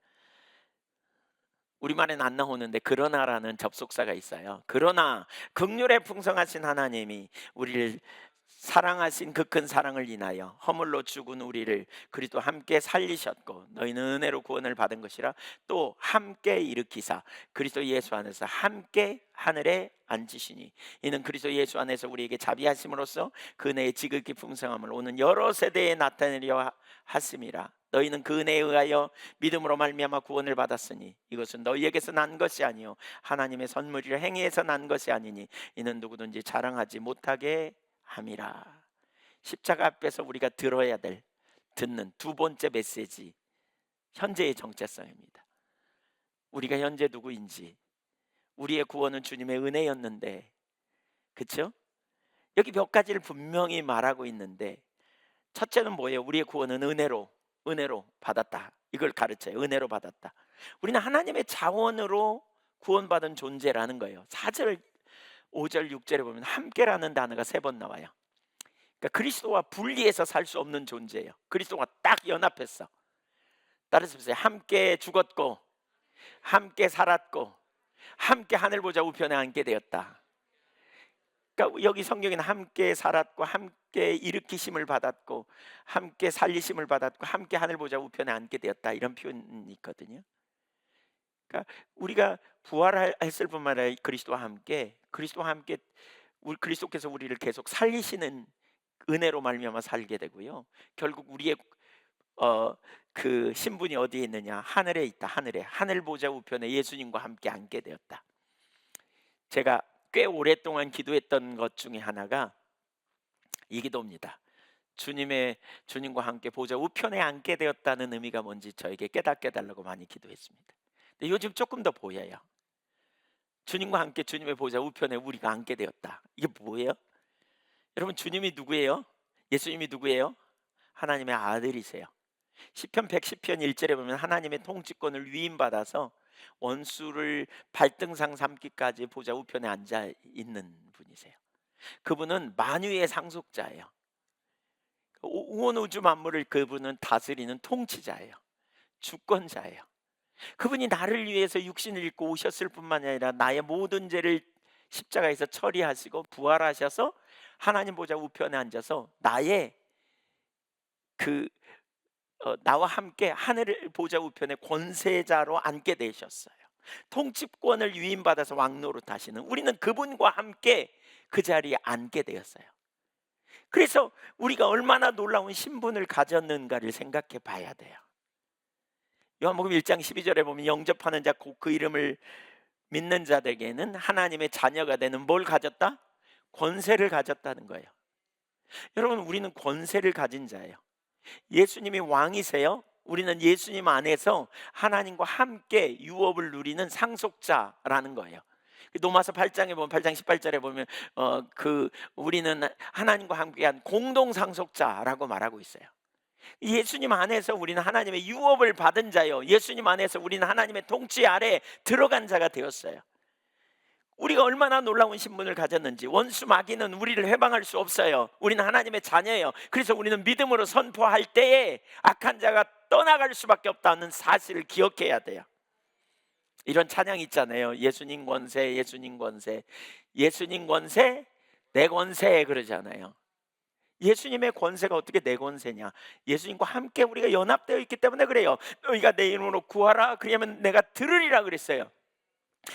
우리말에는 안 나오는데 그러나라는 접속사가 있어요. 그러나 긍휼에 풍성하신 하나님이 우리를 사랑하신 그 큰 사랑을 인하여 허물로 죽은 우리를 그리스도 함께 살리셨고, 너희는 은혜로 구원을 받은 것이라 또 함께 일으키사 그리스도 예수 안에서 함께 하늘에 앉으시니, 이는 그리스도 예수 안에서 우리에게 자비하심으로써 그 은혜의 지극히 풍성함을 오는 여러 세대에 나타내려 하심이라. 너희는 그 은혜에 의하여 믿음으로 말미암아 구원을 받았으니 이것은 너희에게서 난 것이 아니요 하나님의 선물이라. 행위에서 난 것이 아니니 이는 누구든지 자랑하지 못하게 함이라. 십자가 앞에서 우리가 듣는 두 번째 메시지, 현재의 정체성입니다. 우리가 현재 누구인지, 우리의 구원은 주님의 은혜였는데, 그렇죠? 여기 몇 가지를 분명히 말하고 있는데, 첫째는 뭐예요? 우리의 구원은 은혜로 받았다. 이걸 가르쳐요. 은혜로 받았다. 우리는 하나님의 자원으로 구원받은 존재라는 거예요. 4절 5절 6절에 보면 함께라는 단어가 3번 나와요. 그러니까 그리스도와 분리해서 살 수 없는 존재예요. 그리스도와 딱 연합했어. 따라서 보세요. 함께 죽었고 함께 살았고 함께 하늘 보좌 우편에 앉게 되었다. 그러니까 여기 성경에는 함께 살았고 함께 일으키심을 받았고 함께 살리심을 받았고 함께 하늘 보좌 우편에 앉게 되었다, 이런 표현이 있거든요. 그러니까 우리가 부활했을 뿐만 아니라 그리스도와 함께 그리스도께서 우리를 계속 살리시는 은혜로 말미암아 살게 되고요. 결국 우리의 그 신분이 어디에 있느냐? 하늘에 있다. 하늘 보좌 우편에 예수님과 함께 앉게 되었다. 제가 꽤 오랫동안 기도했던 것 중에 하나가 이 기도입니다. 주님과 함께 보좌 우편에 앉게 되었다는 의미가 뭔지 저에게 깨닫게 해달라고 많이 기도했습니다. 근데 요즘 조금 더 보여요. 주님과 함께 주님의 보좌 우편에 우리가 앉게 되었다. 이게 뭐예요? 여러분, 주님이 누구예요? 예수님이 누구예요? 하나님의 아들이세요. 시편 110편 1절에 보면 하나님의 통치권을 위임받아서 원수를 발등상 삼기까지 보좌 우편에 앉아 있는 분이세요. 그분은 만유의 상속자예요. 온 우주 만물을 그분은 다스리는 통치자예요. 주권자예요. 그분이 나를 위해서 육신을 입고 오셨을 뿐만 아니라 나의 모든 죄를 십자가에서 처리하시고 부활하셔서 하나님 보좌 우편에 앉아서 나와 함께 하늘 보좌 우편의 권세자로 앉게 되셨어요. 통치권을 위임받아서 왕노릇 하시는, 우리는 그분과 함께 그 자리에 앉게 되었어요. 그래서 우리가 얼마나 놀라운 신분을 가졌는가를 생각해 봐야 돼요. 요한복음 1장 12절에 보면 영접하는 자 곧 그 이름을 믿는 자들에게는 하나님의 자녀가 되는 뭘 가졌다? 권세를 가졌다는 거예요. 여러분, 우리는 권세를 가진 자예요. 예수님이 왕이세요. 우리는 예수님 안에서 하나님과 함께 유업을 누리는 상속자라는 거예요. 로마서 8장에 보면 8장 18절에 보면 우리는 하나님과 함께한 공동 상속자라고 말하고 있어요. 예수님 안에서 우리는 하나님의 유업을 받은 자요. 예수님 안에서 우리는 하나님의 통치 아래 들어간 자가 되었어요. 우리가 얼마나 놀라운 신분을 가졌는지. 원수 마귀는 우리를 해방할 수 없어요. 우리는 하나님의 자녀예요. 그래서 우리는 믿음으로 선포할 때에 악한 자가 떠나갈 수밖에 없다는 사실을 기억해야 돼요. 이런 찬양 있잖아요. 예수님 권세, 예수님 권세, 예수님 권세, 내 권세, 그러잖아요. 예수님의 권세가 어떻게 내 권세냐? 예수님과 함께 우리가 연합되어 있기 때문에 그래요. 너희가 내 이름으로 구하라, 그러면 내가 들으리라 그랬어요.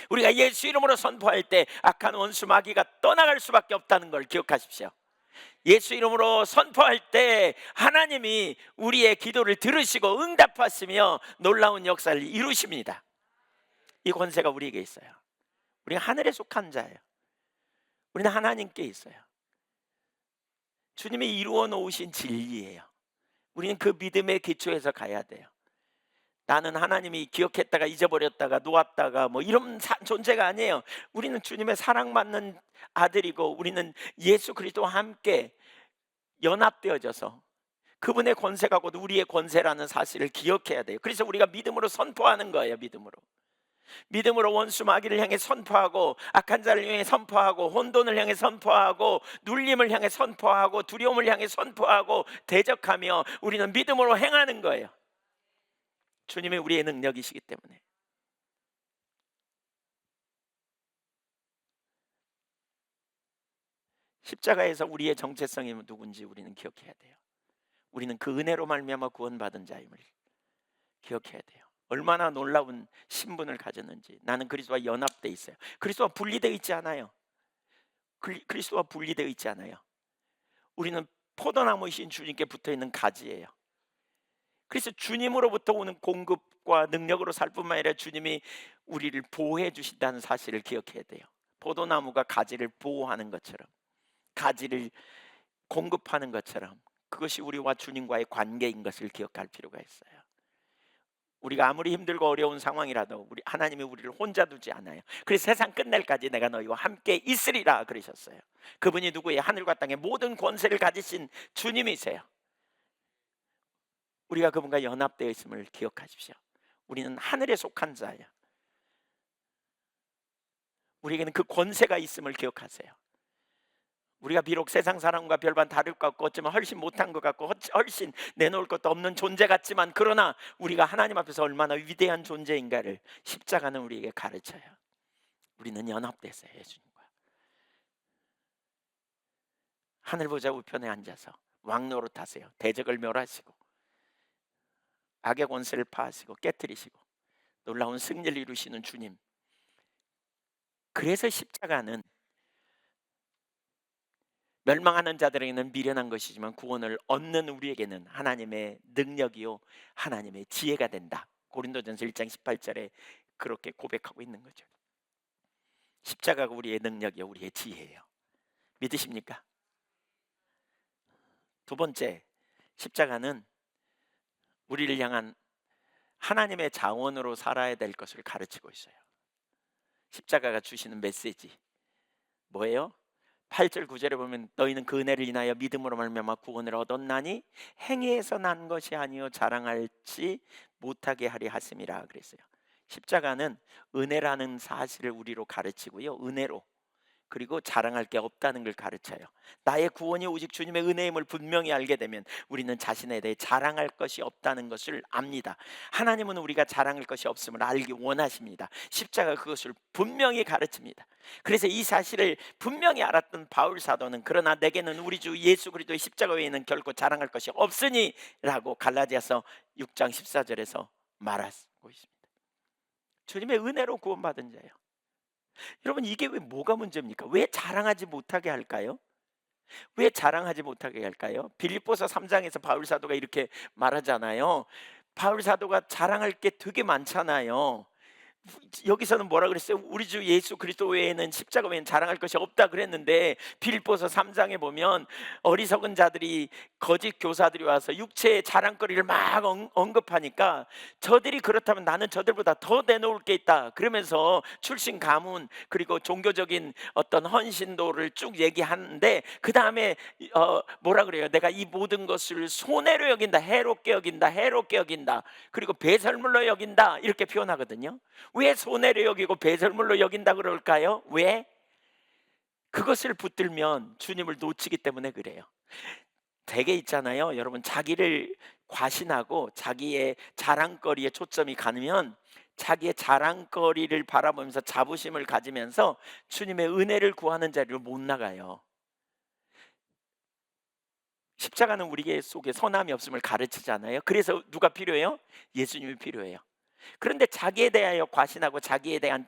우리가 예수 이름으로 선포할 때 악한 원수 마귀가 떠나갈 수밖에 없다는 걸 기억하십시오. 예수 이름으로 선포할 때 하나님이 우리의 기도를 들으시고 응답하시며 놀라운 역사를 이루십니다. 이 권세가 우리에게 있어요. 우리가 하늘에 속한 자예요. 우리는 하나님께 있어요. 주님이 이루어 놓으신 진리예요. 우리는 그 믿음의 기초에서 가야 돼요. 나는 하나님이 기억했다가 잊어버렸다가 놓았다가 뭐 이런 존재가 아니에요. 우리는 주님의 사랑받는 아들이고 우리는 예수 그리스도와 함께 연합되어져서 그분의 권세가 곧 우리의 권세라는 사실을 기억해야 돼요. 그래서 우리가 믿음으로 선포하는 거예요. 믿음으로 원수 마귀를 향해 선포하고 악한 자를 향해 선포하고 혼돈을 향해 선포하고 눌림을 향해 선포하고 두려움을 향해 선포하고 대적하며 우리는 믿음으로 행하는 거예요. 주님이 우리의 능력이시기 때문에. 십자가에서 우리의 정체성이 누군지 우리는 기억해야 돼요. 우리는 그 은혜로 말미암아 구원받은 자임을 기억해야 돼요. 얼마나 놀라운 신분을 가졌는지. 나는 그리스도와 연합되어 있어요. 그리스도와 분리되어 있지 않아요. 그리스도와 분리되어 있지 않아요. 우리는 포도나무이신 주님께 붙어있는 가지예요. 그래서 주님으로부터 오는 공급과 능력으로 살 뿐만 아니라 주님이 우리를 보호해 주신다는 사실을 기억해야 돼요. 포도나무가 가지를 보호하는 것처럼, 가지를 공급하는 것처럼 그것이 우리와 주님과의 관계인 것을 기억할 필요가 있어요. 우리가 아무리 힘들고 어려운 상황이라도 하나님이 우리를 혼자 두지 않아요. 그래서 세상 끝날까지 내가 너희와 함께 있으리라 그러셨어요. 그분이 누구예요? 하늘과 땅의 모든 권세를 가지신 주님이세요. 우리가 그분과 연합되어 있음을 기억하십시오. 우리는 하늘에 속한 자예요. 우리에게는 그 권세가 있음을 기억하세요. 우리가 비록 세상 사람과 별반 다를 것 같고 어쩌면 훨씬 못한 것 같고 훨씬 내놓을 것도 없는 존재 같지만, 그러나 우리가 하나님 앞에서 얼마나 위대한 존재인가를 십자가는 우리에게 가르쳐요. 우리는 연합됐어요. 예수님과 하늘 보좌 우편에 앉아서 왕노릇 하세요. 대적을 멸하시고 악의 권세를 파하시고 깨뜨리시고 놀라운 승리를 이루시는 주님. 그래서 십자가는 멸망하는 자들에게는 미련한 것이지만 구원을 얻는 우리에게는 하나님의 능력이요 하나님의 지혜가 된다. 고린도전서 1장 18절에 그렇게 고백하고 있는 거죠. 십자가가 우리의 능력이요 우리의 지혜예요. 믿으십니까? 두 번째, 십자가는 우리를 향한 하나님의 자원으로 살아야 될 것을 가르치고 있어요. 십자가가 주시는 메시지 뭐예요? 8절 9절에 보면 너희는 그 은혜를 인하여 믿음으로 말미암아 구원을 얻었나니 행위에서 난 것이 아니요 자랑할지 못하게 하리 하심이라 그랬어요. 십자가는 은혜라는 사실을 우리로 가르치고요, 은혜로, 그리고 자랑할 게 없다는 걸 가르쳐요. 나의 구원이 오직 주님의 은혜임을 분명히 알게 되면 우리는 자신에 대해 자랑할 것이 없다는 것을 압니다. 하나님은 우리가 자랑할 것이 없음을 알기 원하십니다. 십자가 그것을 분명히 가르칩니다. 그래서 이 사실을 분명히 알았던 바울 사도는 그러나 내게는 우리 주 예수 그리스도의 십자가 외에는 결코 자랑할 것이 없으니 라고 갈라디아서 6장 14절에서 말하고 있습니다. 주님의 은혜로 구원받은 자예요. 여러분, 이게 왜 뭐가 문제입니까? 왜 자랑하지 못하게 할까요? 왜 자랑하지 못하게 할까요? 빌립보서 3장에서 바울 사도가 이렇게 말하잖아요. 바울 사도가 자랑할 게 되게 많잖아요. 여기서는 뭐라 그랬어요? 우리 주 예수 그리스도 외에는 십자가 외에는 자랑할 것이 없다 그랬는데, 빌립보서 3장에 보면 어리석은 자들이, 거짓 교사들이 와서 육체의 자랑거리를 막 언급하니까 저들이 그렇다면 나는 저들보다 더 내놓을 게 있다 그러면서 출신 가문 그리고 종교적인 어떤 헌신도를 쭉 얘기하는데, 그 다음에 뭐라 그래요? 내가 이 모든 것을 손해로 여긴다, 해롭게 여긴다, 해롭게 여긴다, 그리고 배설물로 여긴다, 이렇게 표현하거든요. 왜 손해를 여기고 배설물로 여긴다 그럴까요? 왜? 그것을 붙들면 주님을 놓치기 때문에 그래요. 되게 있잖아요, 여러분, 자기를 과신하고 자기의 자랑거리에 초점이 가면 자기의 자랑거리를 바라보면서 자부심을 가지면서 주님의 은혜를 구하는 자리로 못 나가요. 십자가는 우리 속에 선함이 없음을 가르치잖아요. 그래서 누가 필요해요? 예수님이 필요해요. 그런데 자기에 대하여 과신하고 자기에 대한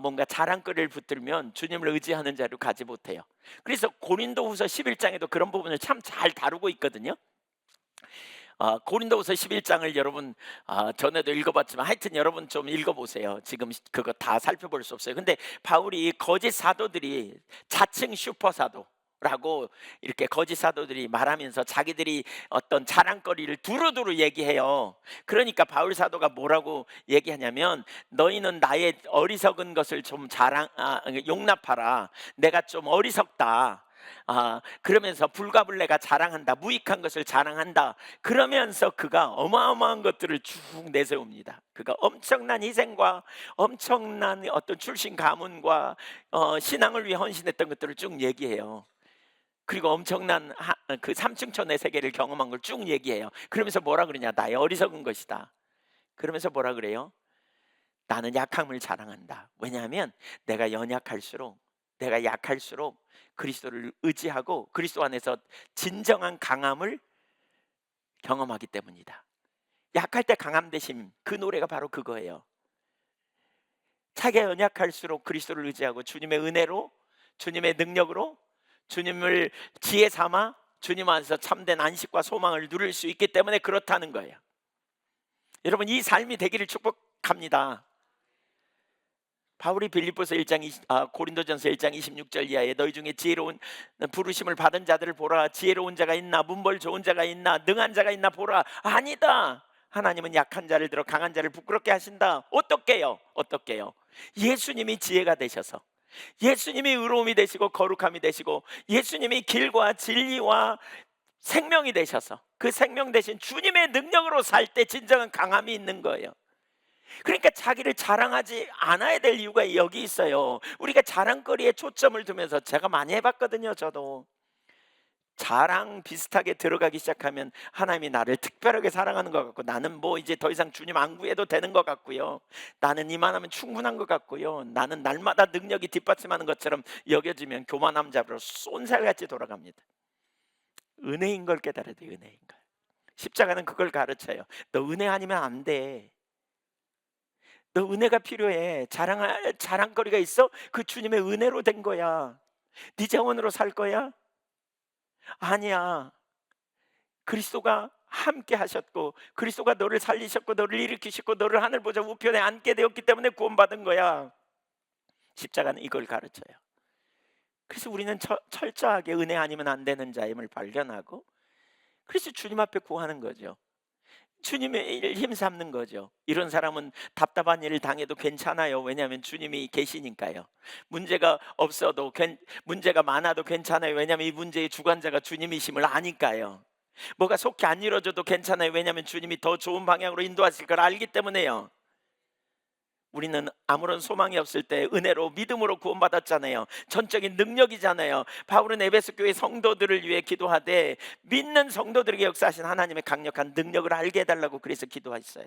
뭔가 자랑거리를 붙들면 주님을 의지하는 자로 가지 못해요. 그래서 고린도후서 11장에도 그런 부분을 참 잘 다루고 있거든요. 고린도후서 11장을 여러분 전에도 읽어봤지만 하여튼 여러분 좀 읽어보세요. 지금 그거 다 살펴볼 수 없어요. 근데 바울이 거짓 사도들이 자칭 슈퍼사도 라고 이렇게 거짓 사도들이 말하면서 자기들이 어떤 자랑거리를 두루두루 얘기해요. 그러니까 바울 사도가 뭐라고 얘기하냐면, 너희는 나의 어리석은 것을 좀 용납하라. 내가 좀 어리석다. 그러면서 불가불레가 자랑한다, 무익한 것을 자랑한다. 그러면서 그가 어마어마한 것들을 쭉 내세웁니다. 그가 엄청난 희생과 엄청난 어떤 출신 가문과 신앙을 위해 헌신했던 것들을 쭉 얘기해요. 그리고 엄청난 그 삼층천의 세계를 경험한 걸 쭉 얘기해요. 그러면서 뭐라 그러냐? 나의 어리석은 것이다. 그러면서 뭐라 그래요? 나는 약함을 자랑한다. 왜냐하면 내가 약할수록 그리스도를 의지하고 그리스도 안에서 진정한 강함을 경험하기 때문이다. 약할 때 강함 되심, 그 노래가 바로 그거예요. 자기가 연약할수록 그리스도를 의지하고 주님의 은혜로, 주님의 능력으로, 주님을 지혜 삼아 주님 안에서 참된 안식과 소망을 누릴 수 있기 때문에 그렇다는 거예요. 여러분, 이 삶이 되기를 축복합니다. 바울이 빌립보서 1장 고린도전서 1장 26절 이하에 너희 중에 지혜로운 부르심을 받은 자들을 보라. 지혜로운 자가 있나? 문벌 좋은 자가 있나? 능한 자가 있나 보라. 아니다. 하나님은 약한 자를 들어 강한 자를 부끄럽게 하신다. 어떻게요? 예수님이 지혜가 되셔서, 예수님이 의로움이 되시고 거룩함이 되시고, 예수님이 길과 진리와 생명이 되셔서 그 생명 대신 주님의 능력으로 살 때 진정한 강함이 있는 거예요. 그러니까 자기를 자랑하지 않아야 될 이유가 여기 있어요. 우리가 자랑거리에 초점을 두면서, 제가 많이 해봤거든요. 저도 자랑 비슷하게 들어가기 시작하면 하나님이 나를 특별하게 사랑하는 것 같고, 나는 뭐 이제 더 이상 주님 안 구해도 되는 것 같고요, 나는 이만하면 충분한 것 같고요, 나는 날마다 능력이 뒷받침하는 것처럼 여겨지면 교만함 잡으러 쏜살같이 돌아갑니다. 은혜인 걸 깨달아야 돼. 은혜인 걸. 십자가는 그걸 가르쳐요. 너 은혜 아니면 안 돼. 너 은혜가 필요해. 자랑할 자랑거리가 있어? 그 주님의 은혜로 된 거야. 네 자원으로 살 거야? 아니야. 그리스도가 함께 하셨고, 그리스도가 너를 살리셨고, 너를 일으키셨고, 너를 하늘 보좌 우편에 앉게 되었기 때문에 구원받은 거야. 십자가는 이걸 가르쳐요. 그래서 우리는 철저하게 은혜 아니면 안 되는 자임을 발견하고, 그래서 주님 앞에 구하는 거죠. 주님의 일 힘삼는 거죠. 이런 사람은 답답한 일을 당해도 괜찮아요. 왜냐하면 주님이 계시니까요. 문제가 없어도 문제가 많아도 괜찮아요. 왜냐하면 이 문제의 주관자가 주님이심을 아니까요. 뭐가 속히 안 이루어져도 괜찮아요. 왜냐하면 주님이 더 좋은 방향으로 인도하실 걸 알기 때문에요. 우리는 아무런 소망이 없을 때 은혜로 믿음으로 구원받았잖아요. 전적인 능력이잖아요. 바울은 에베소 교회 성도들을 위해 기도하되 믿는 성도들에게 역사하신 하나님의 강력한 능력을 알게 해달라고 그래서 기도했어요.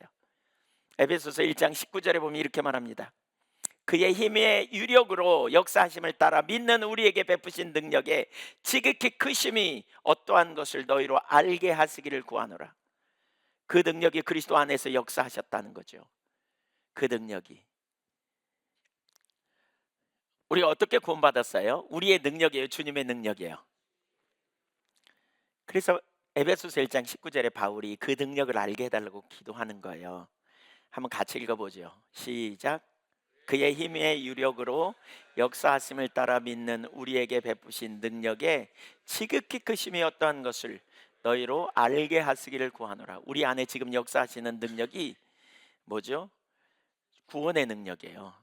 에베소서 1장 19절에 보면 이렇게 말합니다. 그의 힘의 유력으로 역사하심을 따라 믿는 우리에게 베푸신 능력에 지극히 크심이 어떠한 것을 너희로 알게 하시기를 구하노라. 그 능력이 그리스도 안에서 역사하셨다는 거죠. 그 능력이. 우리가 어떻게 구원받았어요? 우리의 능력이에요? 주님의 능력이에요? 그래서 에베소서 1장 19절에 바울이 그 능력을 알게 해달라고 기도하는 거예요. 한번 같이 읽어보죠. 시작. 그의 힘의 유력으로 역사하심을 따라 믿는 우리에게 베푸신 능력에 지극히 크심이 어떠한 것을 너희로 알게 하시기를 구하노라. 우리 안에 지금 역사하시는 능력이 뭐죠? 구원의 능력이에요.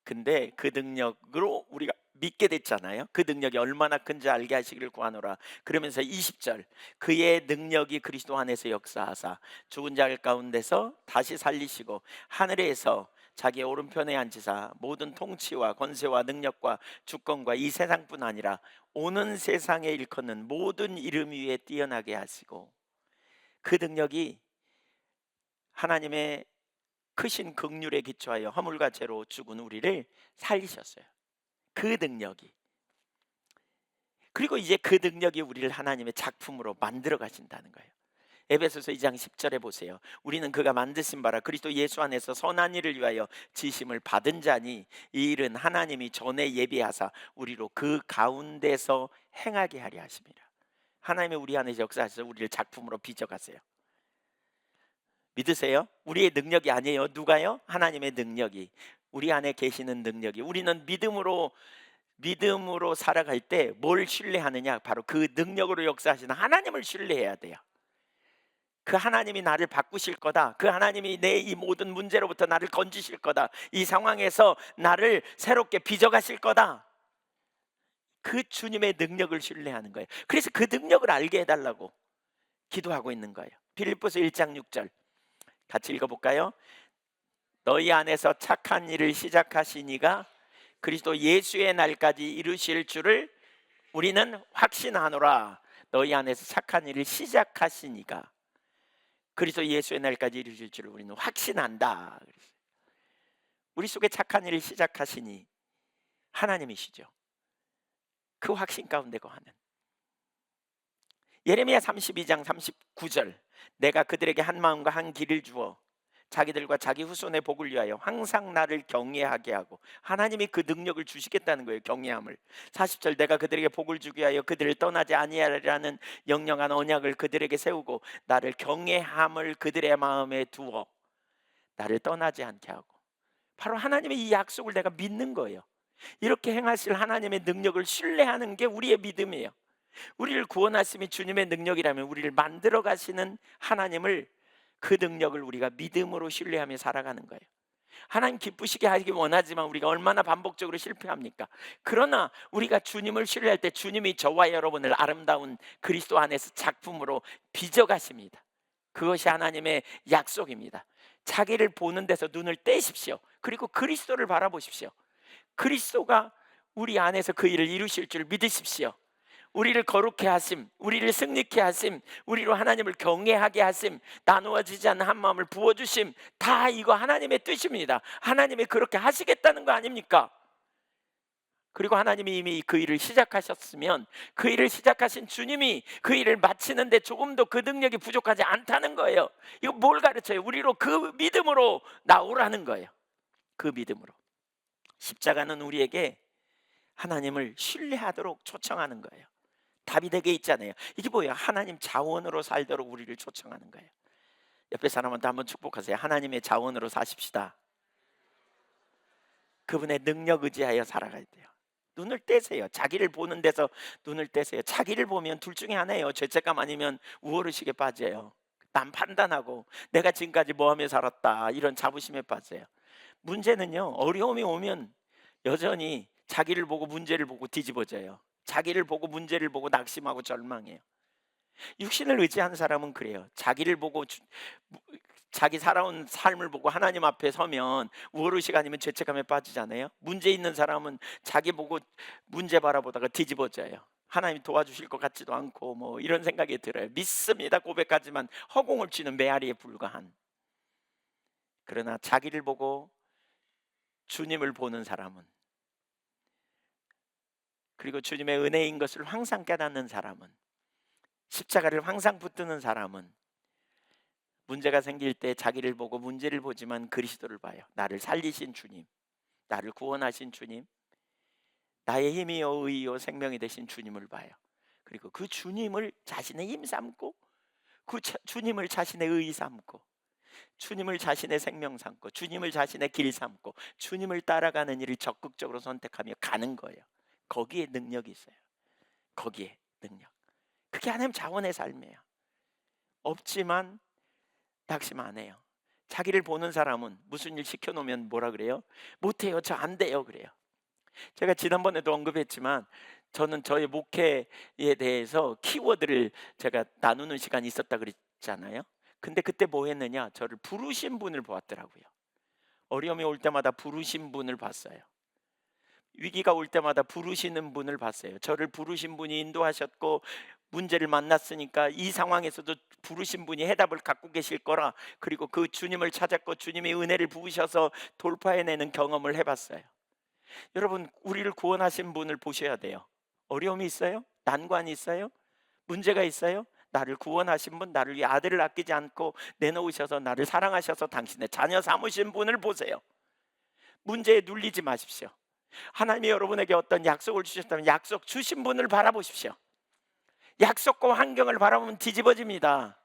근데 그 능력으로 우리가 믿게 됐잖아요. 그 능력이 얼마나 큰지 알게 하시기를 구하노라. 그러면서 20절, 그의 능력이 그리스도 안에서 역사하사 죽은 자 가운데서 다시 살리시고 하늘에서 자기의 오른편에 앉으사 모든 통치와 권세와 능력과 주권과 이 세상뿐 아니라 오는 세상에 일컫는 모든 이름 위에 뛰어나게 하시고, 그 능력이 하나님의 크신 긍휼에 기초하여 허물과 죄로 죽은 우리를 살리셨어요. 그 능력이. 그리고 이제 그 능력이 우리를 하나님의 작품으로 만들어 가신다는 거예요. 에베소서 2장 10절에 보세요. 우리는 그가 만드신 바라 그리스도 예수 안에서 선한 일을 위하여 지심을 받은 자니 이 일은 하나님이 전에 예비하사 우리로 그 가운데서 행하게 하려 하심이라. 하나님의 우리 안에서 역사하셔서 우리를 작품으로 빚어가세요. 믿으세요? 우리의 능력이 아니에요. 누가요? 하나님의 능력이, 우리 안에 계시는 능력이. 우리는 믿음으로 살아갈 때 뭘 신뢰하느냐? 바로 그 능력으로 역사하시는 하나님을 신뢰해야 돼요. 그 하나님이 나를 바꾸실 거다. 그 하나님이 내 이 모든 문제로부터 나를 건지실 거다. 이 상황에서 나를 새롭게 빚어가실 거다. 그 주님의 능력을 신뢰하는 거예요. 그래서 그 능력을 알게 해달라고 기도하고 있는 거예요. 빌립보서 1장 6절 같이 읽어볼까요? 너희 안에서 착한 일을 시작하신 이가 그리스도 예수의 날까지 이루실 줄을 우리는 확신하노라. 너희 안에서 착한 일을 시작하신 이가 그리스도 예수의 날까지 이루실 줄을 우리는 확신한다. 우리 속에 착한 일을 시작하시니 하나님이시죠. 그 확신 가운데 거하는. 예레미야 32장 39절 내가 그들에게 한 마음과 한 길을 주어 자기들과 자기 후손의 복을 위하여 항상 나를 경외하게 하고, 하나님이 그 능력을 주시겠다는 거예요. 경외함을. 40절 내가 그들에게 복을 주기 위하여 그들을 떠나지 아니하리라는 영영한 언약을 그들에게 세우고 나를 경외함을 그들의 마음에 두어 나를 떠나지 않게 하고. 바로 하나님의 이 약속을 내가 믿는 거예요. 이렇게 행하실 하나님의 능력을 신뢰하는 게 우리의 믿음이에요. 우리를 구원하심이 주님의 능력이라면 우리를 만들어 가시는 하나님을, 그 능력을 우리가 믿음으로 신뢰하며 살아가는 거예요. 하나님 기쁘시게 하기 원하지만 우리가 얼마나 반복적으로 실패합니까? 그러나 우리가 주님을 신뢰할 때 주님이 저와 여러분을 아름다운 그리스도 안에서 작품으로 빚어 가십니다. 그것이 하나님의 약속입니다. 자기를 보는 데서 눈을 떼십시오. 그리고 그리스도를 바라보십시오. 그리스도가 우리 안에서 그 일을 이루실 줄 믿으십시오. 우리를 거룩해 하심, 우리를 승리케 하심, 우리로 하나님을 경외하게 하심, 나누어지지 않는 한 마음을 부어주심, 다 이거 하나님의 뜻입니다. 하나님이 그렇게 하시겠다는 거 아닙니까? 그리고 하나님이 이미 그 일을 시작하셨으면 그 일을 시작하신 주님이 그 일을 마치는데 조금도 그 능력이 부족하지 않다는 거예요. 이거 뭘 가르쳐요? 우리로 그 믿음으로 나오라는 거예요. 그 믿음으로. 십자가는 우리에게 하나님을 신뢰하도록 초청하는 거예요. 다윗에게 있잖아요. 이게 뭐예요? 하나님 자원으로 살도록 우리를 초청하는 거예요. 옆에 사람한테 한번 축복하세요. 하나님의 자원으로 사십시다. 그분의 능력 의지하여 살아가야 돼요. 눈을 떼세요. 자기를 보는 데서 눈을 떼세요. 자기를 보면 둘 중에 하나예요. 죄책감 아니면 우월의식에 빠져요. 남 판단하고 내가 지금까지 뭐하며 살았다 이런 자부심에 빠져요. 문제는요, 어려움이 오면 여전히 자기를 보고 문제를 보고 뒤집어져요. 자기를 보고 문제를 보고 낙심하고 절망해요. 육신을 의지하는 사람은 그래요. 자기를 보고 자기 살아온 삶을 보고 하나님 앞에 서면 우월의식 아니면 죄책감에 빠지잖아요. 문제 있는 사람은 자기 보고 문제 바라보다가 뒤집어져요. 하나님 도와주실 것 같지도 않고 뭐 이런 생각이 들어요. 믿습니다 고백하지만 허공을 치는 메아리에 불과한. 그러나 자기를 보고 주님을 보는 사람은, 그리고 주님의 은혜인 것을 항상 깨닫는 사람은, 십자가를 항상 붙드는 사람은 문제가 생길 때 자기를 보고 문제를 보지만 그리스도를 봐요. 나를 살리신 주님, 나를 구원하신 주님, 나의 힘이요 의요 생명이 되신 주님을 봐요. 그리고 그 주님을 자신의 힘 삼고, 그 주님을 자신의 의 삼고, 주님을 자신의 생명 삼고, 주님을 자신의 길 삼고, 주님을 따라가는 일을 적극적으로 선택하며 가는 거예요. 거기에 능력이 있어요. 거기에 능력. 그게 하나님 자원의 삶이에요. 없지만 낙심 안 해요. 자기를 보는 사람은 무슨 일 시켜놓으면 뭐라 그래요? 못해요, 저 안 돼요 그래요. 제가 지난번에도 언급했지만 저는 저의 목회에 대해서 키워드를 제가 나누는 시간이 있었다 그랬잖아요. 근데 그때 뭐 했느냐, 저를 부르신 분을 보았더라고요. 어려움이 올 때마다 부르신 분을 봤어요. 위기가 올 때마다 부르시는 분을 봤어요. 저를 부르신 분이 인도하셨고 문제를 만났으니까 이 상황에서도 부르신 분이 해답을 갖고 계실 거라, 그리고 그 주님을 찾았고 주님의 은혜를 부으셔서 돌파해내는 경험을 해봤어요. 여러분, 우리를 구원하신 분을 보셔야 돼요. 어려움이 있어요? 난관이 있어요? 문제가 있어요? 나를 구원하신 분, 나를 위해 아들을 아끼지 않고 내놓으셔서 나를 사랑하셔서 당신의 자녀 삼으신 분을 보세요. 문제에 눌리지 마십시오. 하나님이 여러분에게 어떤 약속을 주셨다면 약속 주신 분을 바라보십시오. 약속과 환경을 바라보면 뒤집어집니다.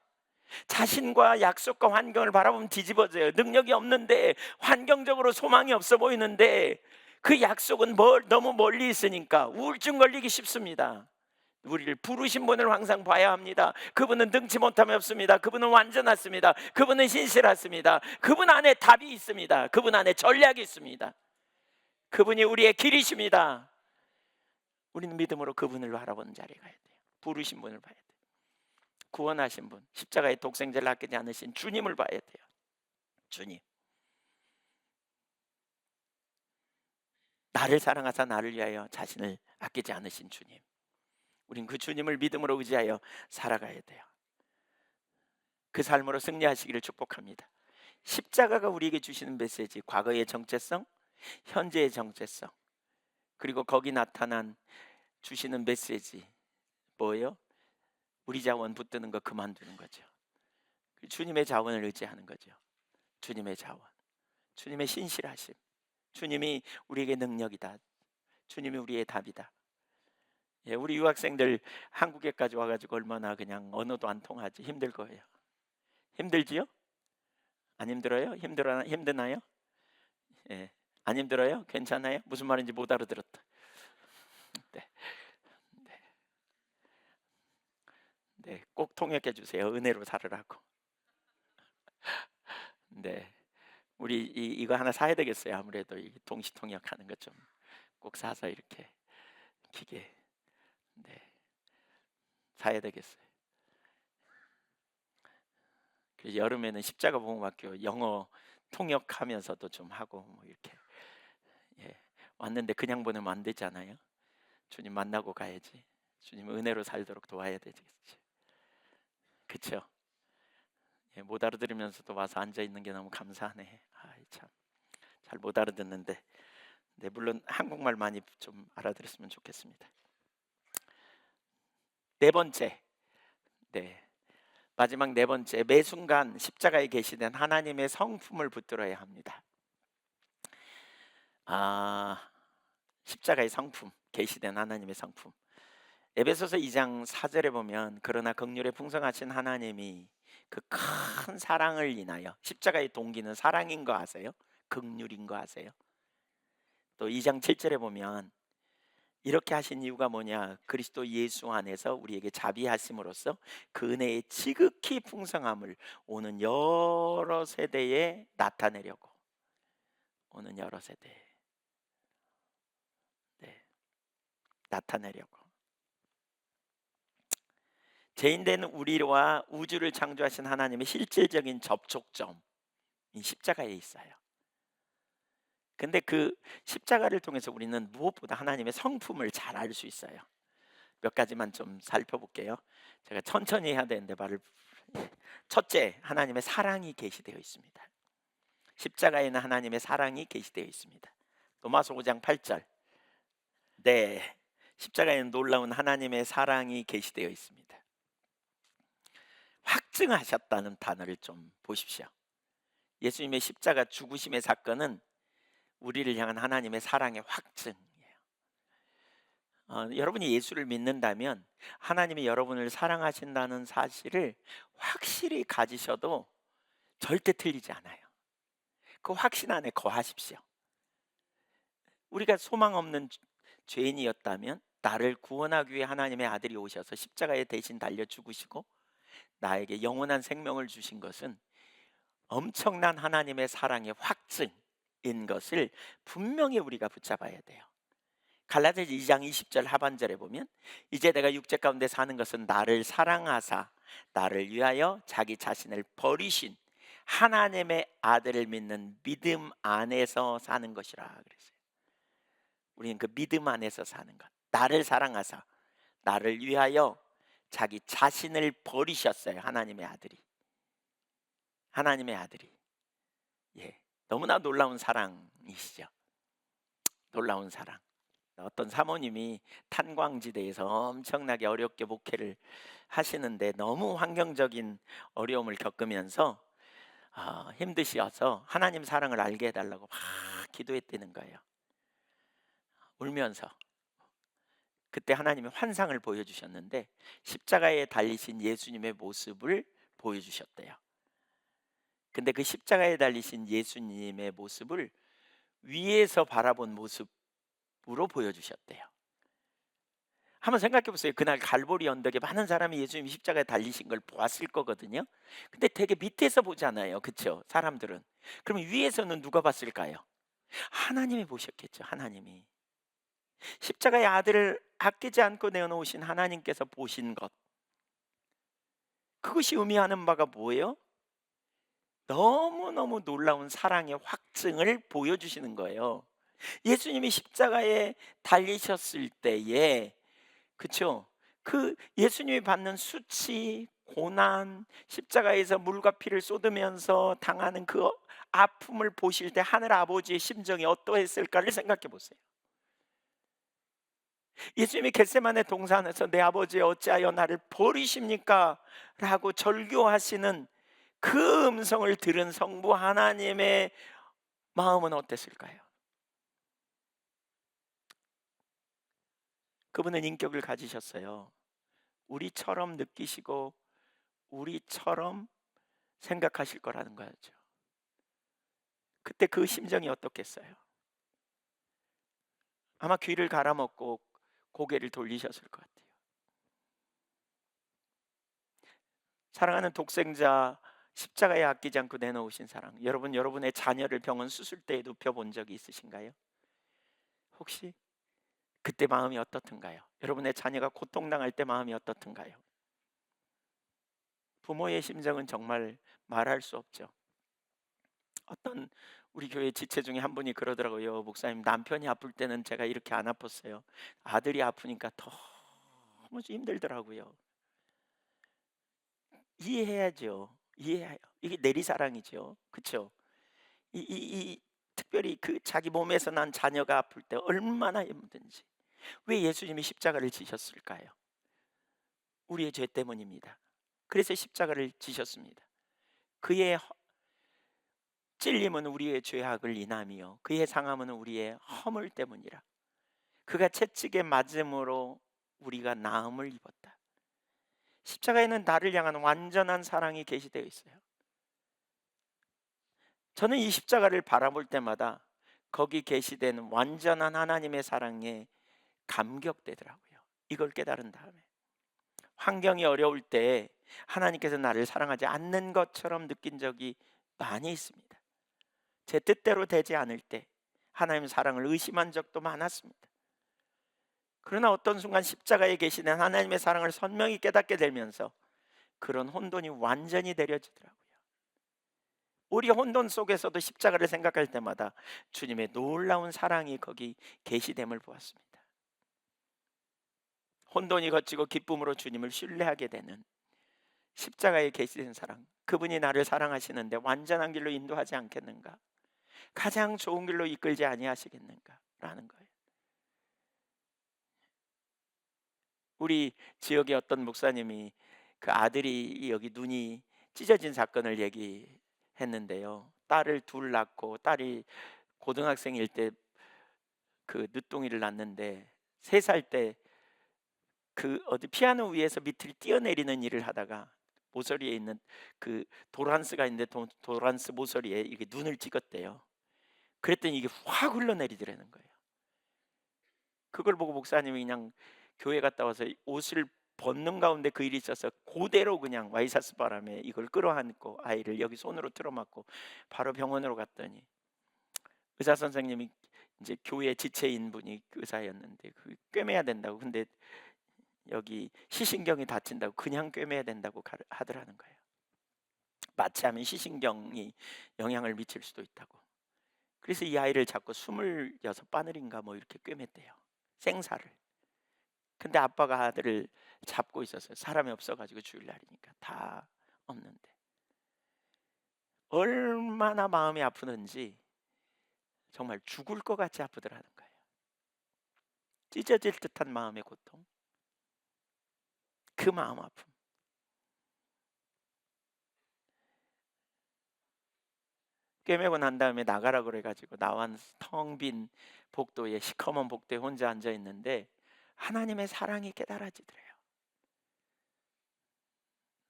자신과 약속과 환경을 바라보면 뒤집어져요. 능력이 없는데, 환경적으로 소망이 없어 보이는데 그 약속은 너무 멀리 있으니까 우울증 걸리기 쉽습니다. 우리를 부르신 분을 항상 봐야 합니다. 그분은 능치 못함이 없습니다. 그분은 완전하십니다. 그분은 신실하십니다. 그분 안에 답이 있습니다. 그분 안에 전략이 있습니다. 그분이 우리의 길이십니다. 우리는 믿음으로 그분을 바라보는 자리에 가야 돼요. 부르신 분을 봐야 돼요. 구원하신 분, 십자가의 독생자를 아끼지 않으신 주님을 봐야 돼요. 주님, 나를 사랑하사 나를 위하여 자신을 아끼지 않으신 주님, 우린 그 주님을 믿음으로 의지하여 살아가야 돼요. 그 삶으로 승리하시기를 축복합니다. 십자가가 우리에게 주시는 메시지, 과거의 정체성, 현재의 정체성, 그리고 거기 나타난 주시는 메시지 뭐예요? 우리 자원 붙드는 거 그만두는 거죠. 주님의 자원을 의지하는 거죠. 주님의 자원, 주님의 신실하심, 주님이 우리에게 능력이다, 주님이 우리의 답이다. 예, 우리 유학생들 한국에까지 와가지고 얼마나 그냥 언어도 안 통하지 힘들 거예요. 힘들지요? 안 힘들어요? 힘드나요? 예, 안 힘들어요? 괜찮아요? 무슨 말인지 못 알아들었다. 네, 네, 네, 꼭 통역해 주세요. 은혜로 살으라고. 네, 우리 이거 하나 사야 되겠어요. 아무래도 이 동시 통역하는 것 좀 꼭 사서 이렇게 기계, 네, 사야 되겠어요. 그래서 여름에는 십자가 복음학교 영어 통역하면서도 좀 하고 뭐 이렇게 예, 왔는데 그냥 보내면 안 되잖아요. 주님 만나고 가야지. 주님 은혜로 살도록 도와야 되겠지. 그렇죠? 예, 못 알아들으면서도 와서 앉아 있는 게 너무 감사하네. 참 잘 못 알아듣는데, 네, 물론 한국말 많이 좀 알아들었으면 좋겠습니다. 네 번째, 네, 마지막 네 번째, 매 순간 십자가에 계시된 하나님의 성품을 붙들어야 합니다. 십자가의 성품, 계시된 하나님의 성품. 에베소서 2장 4절에 보면 그러나 긍휼에 풍성하신 하나님이 그 큰 사랑을 인하여, 십자가의 동기는 사랑인 거 아세요? 긍휼인 거 아세요? 또 2장 7절에 보면 이렇게 하신 이유가 뭐냐? 그리스도 예수 안에서 우리에게 자비하심으로써 그 은혜의 지극히 풍성함을 오는 여러 세대에 나타내려고. 오는 여러 세대에, 네, 나타내려고. 죄인된 우리와 우주를 창조하신 하나님의 실질적인 접촉점이 십자가에 있어요. 근데 그 십자가를 통해서 우리는 무엇보다 하나님의 성품을 잘 알 수 있어요. 몇 가지만 좀 살펴볼게요. 제가 천천히 해야 되는데 말을. 첫째, 하나님의 사랑이 계시되어 있습니다. 십자가에는 하나님의 사랑이 계시되어 있습니다. 로마서 5장 8절. 네, 십자가에는 놀라운 하나님의 사랑이 계시되어 있습니다. 확증하셨다는 단어를 좀 보십시오. 예수님의 십자가 죽으심의 사건은 우리를 향한 하나님의 사랑의 확증이에요. 여러분이 예수를 믿는다면 하나님이 여러분을 사랑하신다는 사실을 확실히 가지셔도 절대 틀리지 않아요. 그 확신 안에 거하십시오. 우리가 소망 없는 죄인이었다면 나를 구원하기 위해 하나님의 아들이 오셔서 십자가에 대신 달려 죽으시고 나에게 영원한 생명을 주신 것은 엄청난 하나님의 사랑의 확증인 것을 분명히 우리가 붙잡아야 돼요. 갈라디아서 2장 20절 하반절에 보면 이제 내가 육체 가운데 사는 것은 나를 사랑하사 나를 위하여 자기 자신을 버리신 하나님의 아들을 믿는 믿음 안에서 사는 것이라 그랬어요. 우리는 그 믿음 안에서 사는 것. 나를 사랑하사 나를 위하여 자기 자신을 버리셨어요. 하나님의 아들이. 하나님의 아들이. 예, 너무나 놀라운 사랑이시죠. 놀라운 사랑. 어떤 사모님이 탄광지대에서 엄청나게 어렵게 목회를 하시는데 너무 환경적인 어려움을 겪으면서 힘드셔서 하나님 사랑을 알게 해달라고 막 기도했다는 거예요. 울면서. 그때 하나님이 환상을 보여주셨는데 십자가에 달리신 예수님의 모습을 보여주셨대요. 근데 그 십자가에 달리신 예수님의 모습을 위에서 바라본 모습으로 보여주셨대요. 한번 생각해 보세요. 그날 갈보리 언덕에 많은 사람이 예수님 십자가에 달리신 걸 보았을 거거든요. 근데 되게 밑에서 보잖아요. 그렇죠? 사람들은. 그럼 위에서는 누가 봤을까요? 하나님이 보셨겠죠. 하나님이. 십자가의 아들을 아끼지 않고 내어놓으신 하나님께서 보신 것. 그것이 의미하는 바가 뭐예요? 너무너무 놀라운 사랑의 확증을 보여주시는 거예요. 예수님이 십자가에 달리셨을 때에, 그쵸? 그 예수님이 받는 수치, 고난, 십자가에서 물과 피를 쏟으면서 당하는 그 아픔을 보실 때 하늘 아버지의 심정이 어떠했을까를 생각해 보세요. 예수님이 겟세마네 동산에서 내 아버지 어찌하여 나를 버리십니까? 라고 절규하시는 그 음성을 들은 성부 하나님의 마음은 어땠을까요? 그분은 인격을 가지셨어요. 우리처럼 느끼시고 우리처럼 생각하실 거라는 거죠. 그때 그 심정이 어떻겠어요? 아마 귀를 갈아먹고 고개를 돌리셨을 것 같아요. 사랑하는 독생자, 십자가에 아끼지 않고 내놓으신 사랑. 여러분, 여러분의 자녀를 병원 수술대에 눕혀본 적이 있으신가요? 혹시 그때 마음이 어떻든가요? 여러분의 자녀가 고통당할 때 마음이 어떻든가요? 부모의 심정은 정말 말할 수 없죠. 어떤 우리 교회 지체 중에 한 분이 그러더라고요. 목사님, 남편이 아플 때는 제가 이렇게 안 아팠어요. 아들이 아프니까 너무 힘들더라고요. 이해해야죠. 이해해요. 이게 내리사랑이죠. 그렇죠? 특별히 그 자기 몸에서 난 자녀가 아플 때 얼마나 힘든지. 왜 예수님이 십자가를 지셨을까요? 우리의 죄 때문입니다. 그래서 십자가를 지셨습니다. 그의 찔림은 우리의 죄악을 인함이요 그의 상함은 우리의 허물 때문이라. 그가 채찍에 맞음으로 우리가 나음을 입었다. 십자가에는 나를 향한 완전한 사랑이 계시되어 있어요. 저는 이 십자가를 바라볼 때마다 거기 계시된 완전한 하나님의 사랑에 감격되더라고요. 이걸 깨달은 다음에 환경이 어려울 때 하나님께서 나를 사랑하지 않는 것처럼 느낀 적이 많이 있습니다. 제 뜻대로 되지 않을 때 하나님의 사랑을 의심한 적도 많았습니다. 그러나 어떤 순간 십자가에 계시는 하나님의 사랑을 선명히 깨닫게 되면서 그런 혼돈이 완전히 내려지더라고요. 우리 혼돈 속에서도 십자가를 생각할 때마다 주님의 놀라운 사랑이 거기 계시됨을 보았습니다. 혼돈이 걷히고 기쁨으로 주님을 신뢰하게 되는 십자가에 계시는 사랑, 그분이 나를 사랑하시는데 완전한 길로 인도하지 않겠는가? 가장 좋은 길로 이끌지 아니하시겠는가? 라는 거예요. 우리 지역의 어떤 목사님이 그 아들이 여기 눈이 찢어진 사건을 얘기했는데요. 딸을 둘 낳고 딸이 고등학생일 때 그 늦둥이를 낳는데 3살 때 그 어디 피아노 위에서 밑을 뛰어내리는 일을 하다가 모서리에 있는 그 도란스가 있는데 도란스 모서리에 이게 눈을 찍었대요. 그랬더니 이게 확 흘러내리더라는 거예요. 그걸 보고 목사님이 그냥 교회 갔다 와서 옷을 벗는 가운데 그 일이 있어서 그대로 그냥 와이사스 바람에 이걸 끌어안고 아이를 여기 손으로 틀어막고 바로 병원으로 갔더니 의사 선생님이 이제 교회 지체인 분이 의사였는데 그 꿰매야 된다고. 근데 여기 시신경이 다친다고 그냥 꿰매야 된다고 하더라는 거예요. 마취하면 시신경이 영향을 미칠 수도 있다고. 그래서 이 아이를 잡고 26바늘인가 뭐 이렇게 꿰맸대요. 생사를. 근데 아빠가 아들을 잡고 있었어요. 사람이 없어가지고 주일날이니까 다 없는데 얼마나 마음이 아프는지 정말 죽을 것 같이 아프더라는 거예요. 찢어질 듯한 마음의 고통, 그 마음 아픔. 꿰매고 난 다음에 나가라 그래가지고 나와서 텅 빈 복도에 시커먼 복도에 혼자 앉아 있는데 하나님의 사랑이 깨달아지더래요.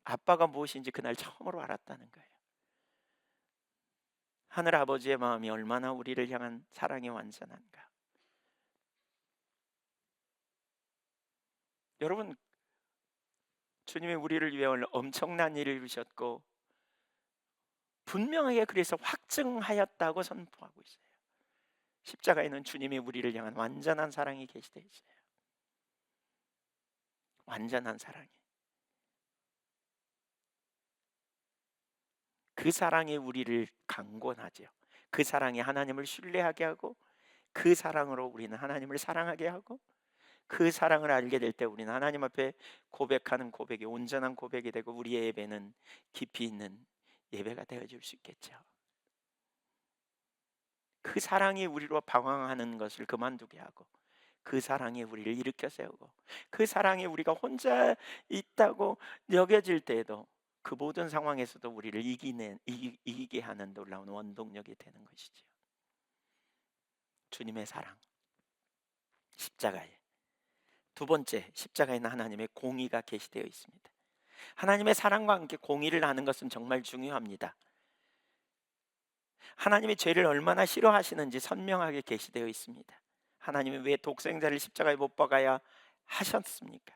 아빠가 무엇인지 그날 처음으로 알았다는 거예요. 하늘 아버지의 마음이 얼마나 우리를 향한 사랑이 완전한가. 여러분, 주님이 우리를 위해 엄청난 일을 이루셨고 분명하게 그래서 확증하였다고 선포하고 있어요. 십자가에는 주님이 우리를 향한 완전한 사랑이 계시되어 있어요. 완전한 사랑이. 그 사랑이 우리를 강권하죠. 그 사랑이 하나님을 신뢰하게 하고 그 사랑으로 우리는 하나님을 사랑하게 하고 그 사랑을 알게 될 때 우리는 하나님 앞에 고백하는 고백이 온전한 고백이 되고 우리의 예배는 깊이 있는 예배가 되어질 수 있겠죠. 그 사랑이 우리로 방황하는 것을 그만두게 하고 그 사랑이 우리를 일으켜 세우고 그 사랑이 우리가 혼자 있다고 여겨질 때에도 그 모든 상황에서도 우리를 이기게 하는 놀라운 원동력이 되는 것이지요. 주님의 사랑, 십자가에. 두 번째, 십자가에는 하나님의 공의가 계시되어 있습니다. 하나님의 사랑과 함께 공의를 하는 것은 정말 중요합니다. 하나님이 죄를 얼마나 싫어하시는지 선명하게 계시되어 있습니다. 하나님이 왜 독생자를 십자가에 못 박아야 하셨습니까?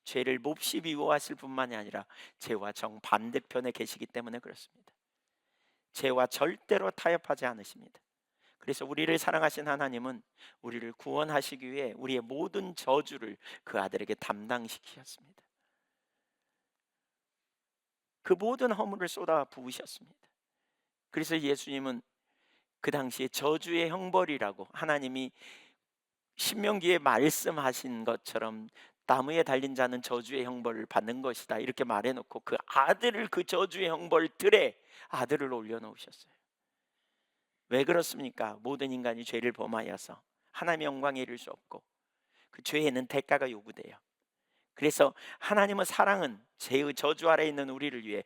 죄를 몹시 미워하실 뿐만이 아니라 죄와 정반대편에 계시기 때문에 그렇습니다. 죄와 절대로 타협하지 않으십니다. 그래서 우리를 사랑하신 하나님은 우리를 구원하시기 위해 우리의 모든 저주를 그 아들에게 담당시키셨습니다. 그 모든 허물을 쏟아 부으셨습니다. 그래서 예수님은 그 당시에 저주의 형벌이라고, 하나님이 신명기에 말씀하신 것처럼 나무에 달린 자는 저주의 형벌을 받는 것이다 이렇게 말해놓고 그 아들을, 그 저주의 형벌들에 아들을 올려놓으셨어요. 왜 그렇습니까? 모든 인간이 죄를 범하여서 하나님의 영광에 이를 수 없고 그 죄에는 대가가 요구돼요. 그래서 하나님의 사랑은 죄의 저주 아래 있는 우리를 위해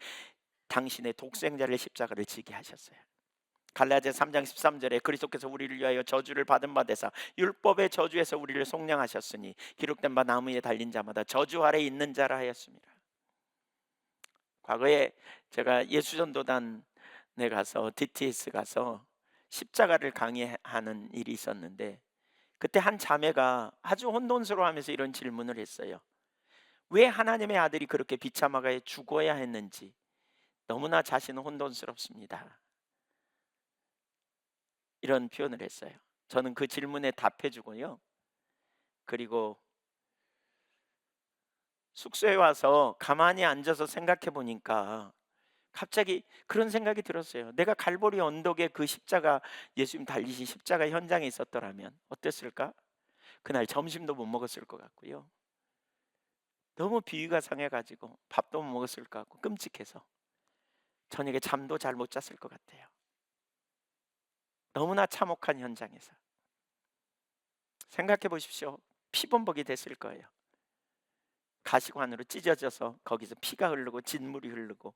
당신의 독생자를 십자가를 지게 하셨어요. 갈라디아 3장 13절에 그리스도께서 우리를 위하여 저주를 받은 바 되사 율법의 저주에서 우리를 속량하셨으니 기록된 바 나무에 달린 자마다 저주 아래 있는 자라 하였습니다. 과거에 제가 예수전도단에 가서 DTS 가서 십자가를 강의하는 일이 있었는데, 그때 한 자매가 아주 혼돈스러워하면서 이런 질문을 했어요. 왜 하나님의 아들이 그렇게 비참하게 죽어야 했는지 너무나 자신은 혼돈스럽습니다, 이런 표현을 했어요. 저는 그 질문에 답해주고요, 그리고 숙소에 와서 가만히 앉아서 생각해 보니까 갑자기 그런 생각이 들었어요. 내가 갈보리 언덕에 그 십자가, 예수님 달리신 십자가 현장에 있었더라면 어땠을까? 그날 점심도 못 먹었을 것 같고요, 너무 비위가 상해가지고 밥도 못 먹었을 것 같고 끔찍해서 저녁에 잠도 잘 못 잤을 것 같아요. 너무나 참혹한 현장에서 생각해 보십시오. 피범벅이 됐을 거예요. 가시관으로 찢어져서 거기서 피가 흐르고 진물이 흐르고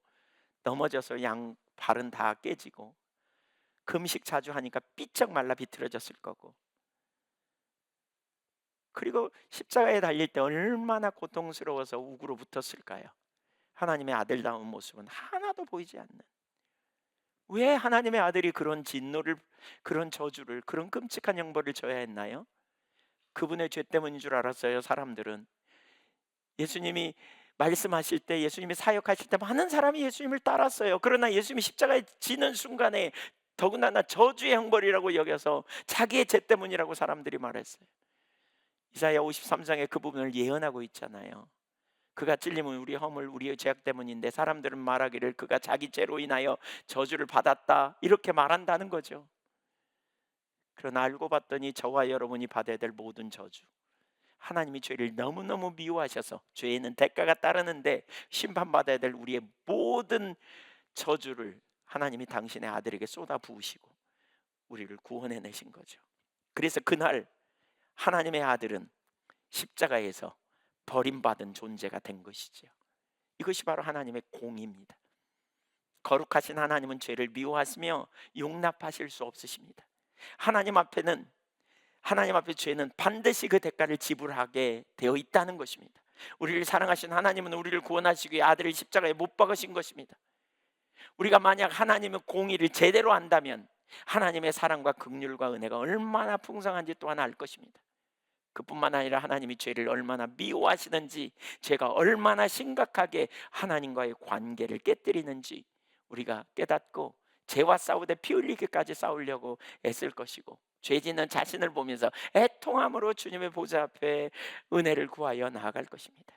넘어져서 양 발은 다 깨지고 금식 자주 하니까 삐쩍 말라 비틀어졌을 거고, 그리고 십자가에 달릴 때 얼마나 고통스러워서 우구로 붙었을까요? 하나님의 아들다운 모습은 하나도 보이지 않는, 왜 하나님의 아들이 그런 진노를, 그런 저주를, 그런 끔찍한 형벌을 져야 했나요? 그분의 죄 때문인 줄 알았어요. 사람들은 예수님이 말씀하실 때, 예수님이 사역하실 때 많은 사람이 예수님을 따랐어요. 그러나 예수님이 십자가에 지는 순간에 더군다나 저주의 형벌이라고 여겨서 자기의 죄 때문이라고 사람들이 말했어요. 이사야 53장에 그 부분을 예언하고 있잖아요. 그가 찔림은 우리 허물, 우리의 죄악 때문인데 사람들은 말하기를 그가 자기 죄로 인하여 저주를 받았다 이렇게 말한다는 거죠. 그러나 알고 봤더니 저와 여러분이 받아야 될 모든 저주, 하나님이 죄를 너무너무 미워하셔서 죄에는 대가가 따르는데 심판받아야 될 우리의 모든 저주를 하나님이 당신의 아들에게 쏟아 부으시고 우리를 구원해내신 거죠. 그래서 그날 하나님의 아들은 십자가에서 버림받은 존재가 된 것이죠. 이것이 바로 하나님의 공의입니다. 거룩하신 하나님은 죄를 미워하시며 용납하실 수 없으십니다. 하나님 앞에는, 하나님 앞에 죄는 반드시 그 대가를 지불하게 되어 있다는 것입니다. 우리를 사랑하신 하나님은 우리를 구원하시기 위해 아들을 십자가에 못 박으신 것입니다. 우리가 만약 하나님의 공의를 제대로 안다면 하나님의 사랑과 긍휼과 은혜가 얼마나 풍성한지 또한 알 것입니다. 그뿐만 아니라 하나님이 죄를 얼마나 미워하시는지, 죄가 얼마나 심각하게 하나님과의 관계를 깨뜨리는지 우리가 깨닫고 죄와 싸우되 피 흘리기까지 싸우려고 애쓸 것이고, 죄짓는 자신을 보면서 애통함으로 주님의 보좌 앞에 은혜를 구하여 나아갈 것입니다.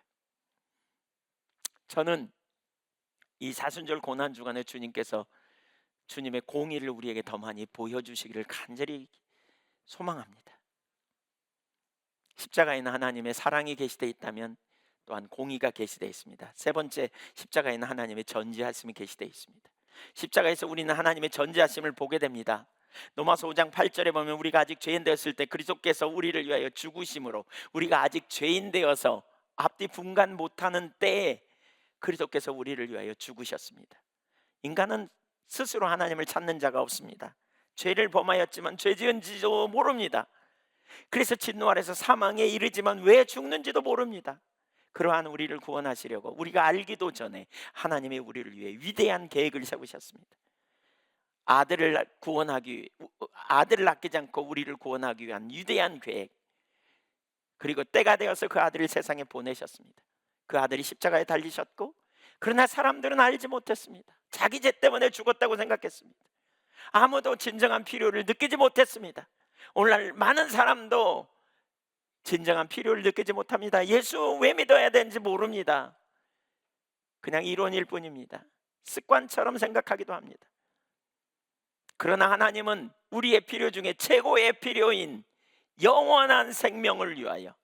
저는 이 사순절 고난 주간에 주님께서 주님의 공의를 우리에게 더 많이 보여주시기를 간절히 소망합니다. 십자가에는 하나님의 사랑이 계시되어 있다면 또한 공의가 계시되어 있습니다. 세 번째, 십자가에는 하나님의 전지하심이 계시되어 있습니다. 십자가에서 우리는 하나님의 전지하심을 보게 됩니다. 로마서 5장 8절에 보면 우리가 아직 죄인 되었을 때 그리스도께서 우리를 위하여 죽으심으로, 우리가 아직 죄인 되어서 앞뒤 분간 못하는 때에 그리스도께서 우리를 위하여 죽으셨습니다. 인간은 스스로 하나님을 찾는 자가 없습니다. 죄를 범하였지만 죄 지은지도 모릅니다. 그래서 진노 아래서 사망에 이르지만 왜 죽는지도 모릅니다. 그러한 우리를 구원하시려고 우리가 알기도 전에 하나님이 우리를 위해 위대한 계획을 세우셨습니다. 아들을 구원하기, 아들을 아끼지 않고 우리를 구원하기 위한 위대한 계획, 그리고 때가 되어서 그 아들을 세상에 보내셨습니다. 그 아들이 십자가에 달리셨고, 그러나 사람들은 알지 못했습니다. 자기 죄 때문에 죽었다고 생각했습니다. 아무도 진정한 필요를 느끼지 못했습니다. 오늘날 많은 사람도 진정한 필요를 느끼지 못합니다. 예수 왜 믿어야 되는지 모릅니다. 그냥 이론일 뿐입니다. 습관처럼 생각하기도 합니다. 그러나 하나님은 우리의 필요 중에 최고의 필요인 영원한 생명을 위하여,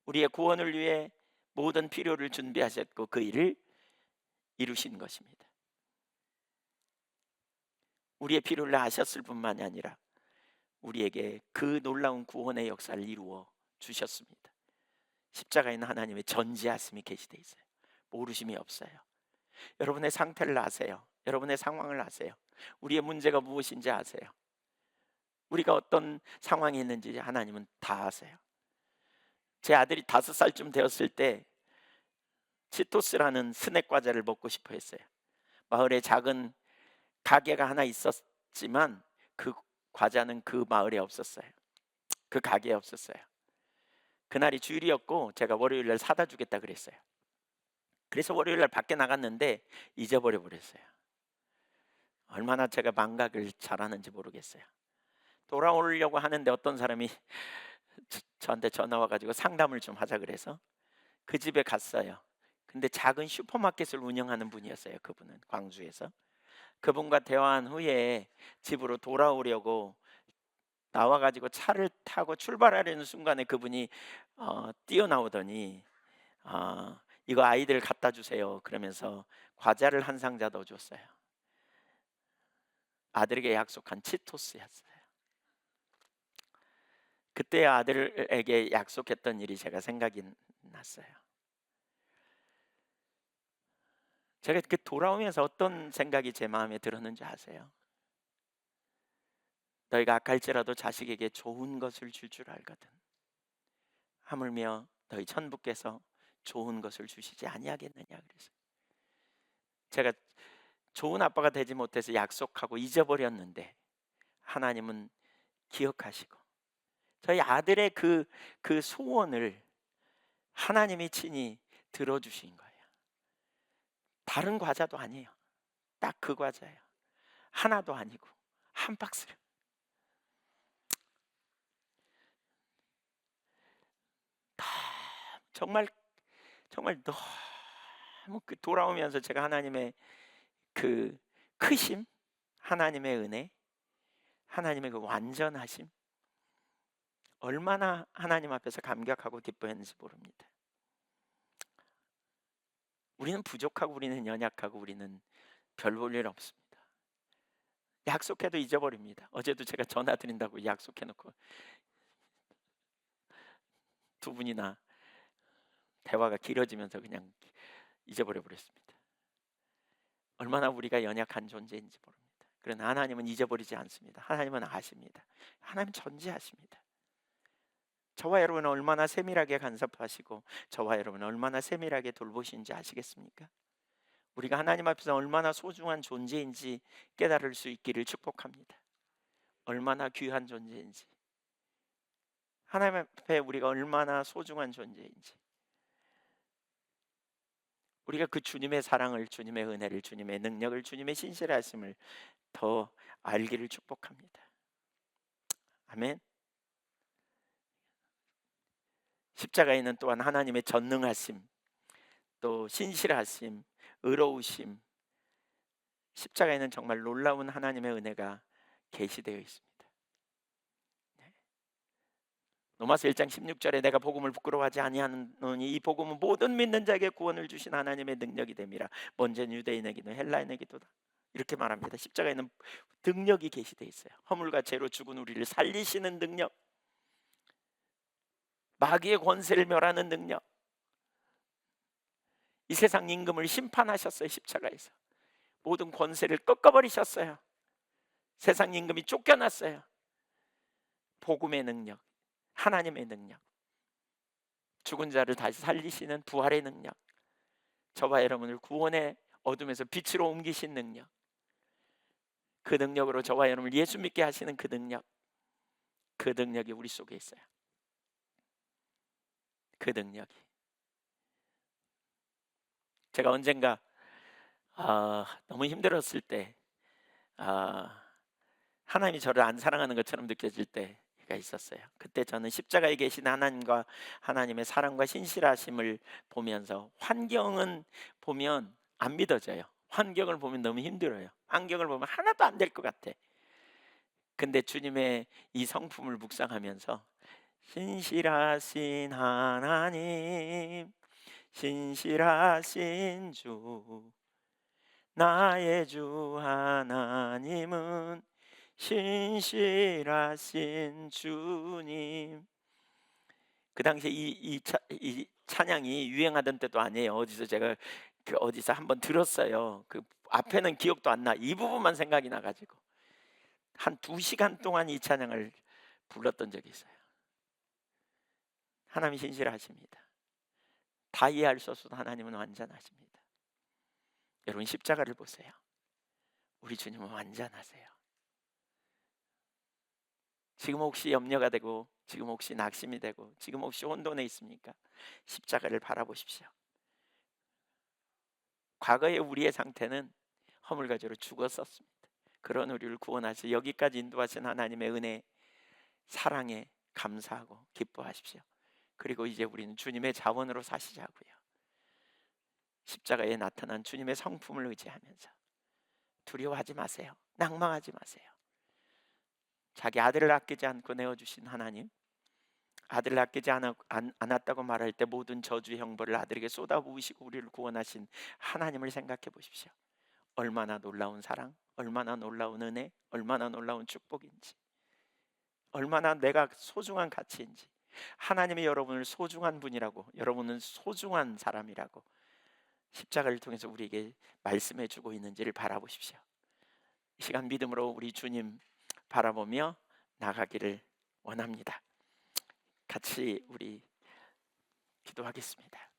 우리의 구원을 위해 모든 필요를 준비하셨고 그 일을 이루신 것입니다. 우리의 필요를 아셨을 뿐만이 아니라 우리에게 그 놀라운 구원의 역사를 이루어 주셨습니다. 십자가에 있는 하나님의 전지하심이 계시되어 있어요. 모르심이 없어요. 여러분의 상태를 아세요. 여러분의 상황을 아세요. 우리의 문제가 무엇인지 아세요. 우리가 어떤 상황에 있는지 하나님은 다 아세요. 제 아들이 5살쯤 되었을 때 치토스라는 스낵 과자를 먹고 싶어 했어요. 마을에 작은 가게가 하나 있었지만 그 과자는 그 마을에 없었어요. 그 가게에 없었어요. 그날이 주일이었고 제가 월요일날 사다 주겠다 그랬어요. 그래서 월요일날 밖에 나갔는데 잊어버려 버렸어요. 얼마나 제가 망각을 잘하는지 모르겠어요. 돌아오려고 하는데 어떤 사람이 저한테 전화 와가지고 상담을 좀 하자 그래서 그 집에 갔어요. 근데 작은 슈퍼마켓을 운영하는 분이었어요. 그분은 광주에서. 그분과 대화한 후에 집으로 돌아오려고 나와가지고 차를 타고 출발하려는 순간에 그분이 뛰어나오더니 이거 아이들 갖다 주세요 그러면서 과자를 한 상자 넣어줬어요. 아들에게 약속한 치토스였어요. 그때 아들에게 약속했던 일이 제가 생각이 났어요. 제가 이렇게 돌아오면서 어떤 생각이 제 마음에 들었는지 아세요? 너희가 악할지라도 자식에게 좋은 것을 줄 알거든. 하물며 너희 천부께서 좋은 것을 주시지 아니하겠느냐 그래서 제가 좋은 아빠가 되지 못해서 약속하고 잊어버렸는데 하나님은 기억하시고 저희 아들의 그 소원을 하나님이 친히 들어주신 거예요. 다른 과자도 아니에요. 딱 그 과자예요. 하나도 아니고 한 박스를. 정말 정말 너무 돌아오면서 제가 하나님의 그 크심, 하나님의 은혜, 하나님의 그 완전하심, 얼마나 하나님 앞에서 감격하고 기뻐했는지 모릅니다. 우리는 부족하고 우리는 연약하고 우리는 별 볼 일 없습니다. 약속해도 잊어버립니다. 어제도 제가 전화 드린다고 약속해놓고 두 분이나 대화가 길어지면서 그냥 잊어버려 버렸습니다. 얼마나 우리가 연약한 존재인지 모릅니다. 그러나 하나님은 잊어버리지 않습니다. 하나님은 아십니다. 하나님은 전지하십니다. 저와 여러분은 얼마나 세밀하게 간섭하시고 저와 여러분은 얼마나 세밀하게 돌보시는지 아시겠습니까? 우리가 하나님 앞에서 얼마나 소중한 존재인지 깨달을 수 있기를 축복합니다. 얼마나 귀한 존재인지, 하나님 앞에 우리가 얼마나 소중한 존재인지, 우리가 그 주님의 사랑을, 주님의 은혜를, 주님의 능력을, 주님의 신실하심을 더 알기를 축복합니다. 아멘. 십자가에는 또한 하나님의 전능하심, 또 신실하심, 의로우심, 십자가에는 정말 놀라운 하나님의 은혜가 계시되어 있습니다. 로마서 1장 16절에 내가 복음을 부끄러워하지 아니하노니 이 복음은 모든 믿는 자에게 구원을 주신 하나님의 능력이 됨이라. 먼저 유대인에게도 헬라인에게도다. 이렇게 말합니다. 십자가에는 능력이 계시되어 있어요. 허물과 죄로 죽은 우리를 살리시는 능력, 마귀의 권세를 멸하는 능력, 이 세상 임금을 심판하셨어요. 십자가에서 모든 권세를 꺾어버리셨어요. 세상 임금이 쫓겨났어요. 복음의 능력, 하나님의 능력, 죽은 자를 다시 살리시는 부활의 능력, 저와 여러분을 구원의 어둠에서 빛으로 옮기신 능력, 그 능력으로 저와 여러분을 예수 믿게 하시는 그 능력이 우리 속에 있어요. 그 능력이. 제가 언젠가 너무 힘들었을 때 하나님이 저를 안 사랑하는 것처럼 느껴질 때가 있었어요. 그때 저는 십자가에 계신 하나님과 하나님의 사랑과 신실하심을 보면서, 환경은 보면 안 믿어져요. 환경을 보면 너무 힘들어요. 환경을 보면 하나도 안 될 것 같아. 근데 주님의 이 성품을 묵상하면서 신실하신 하나님, 신실하신 주, 나의 주 하나님은 신실하신 주님. 그 당시에 이 찬양이 유행하던 때도 아니에요. 어디서 제가 어디서 한번 들었어요. 그 앞에는 기억도 안 나. 이 부분만 생각이 나 가지고 한 2시간 동안 이 찬양을 불렀던 적이 있어요. 하나님 신실하십니다. 다 이해할 수 없어도 하나님은 완전하십니다. 여러분 십자가를 보세요. 우리 주님은 완전하세요. 지금 혹시 염려가 되고, 지금 혹시 낙심이 되고, 지금 혹시 혼돈에 있습니까? 십자가를 바라보십시오. 과거의 우리의 상태는 허물가지로 죽었었습니다. 그런 우리를 구원하셔 여기까지 인도하신 하나님의 은혜, 사랑에 감사하고 기뻐하십시오. 그리고 이제 우리는 주님의 자원으로 사시자고요. 십자가에 나타난 주님의 성품을 의지하면서 두려워하지 마세요. 낭망하지 마세요. 자기 아들을 아끼지 않고 내어주신 하나님, 아들을 아끼지 않았다고 말할 때 모든 저주의 형벌을 아들에게 쏟아부으시고 우리를 구원하신 하나님을 생각해 보십시오. 얼마나 놀라운 사랑, 얼마나 놀라운 은혜, 얼마나 놀라운 축복인지, 얼마나 내가 소중한 가치인지, 하나님이 여러분을 소중한 분이라고, 여러분은 소중한 사람이라고 십자가를 통해서 우리에게 말씀해 주고 있는지를 바라보십시오. 이 시간 믿음으로 우리 주님 바라보며 나가기를 원합니다. 같이 우리 기도하겠습니다.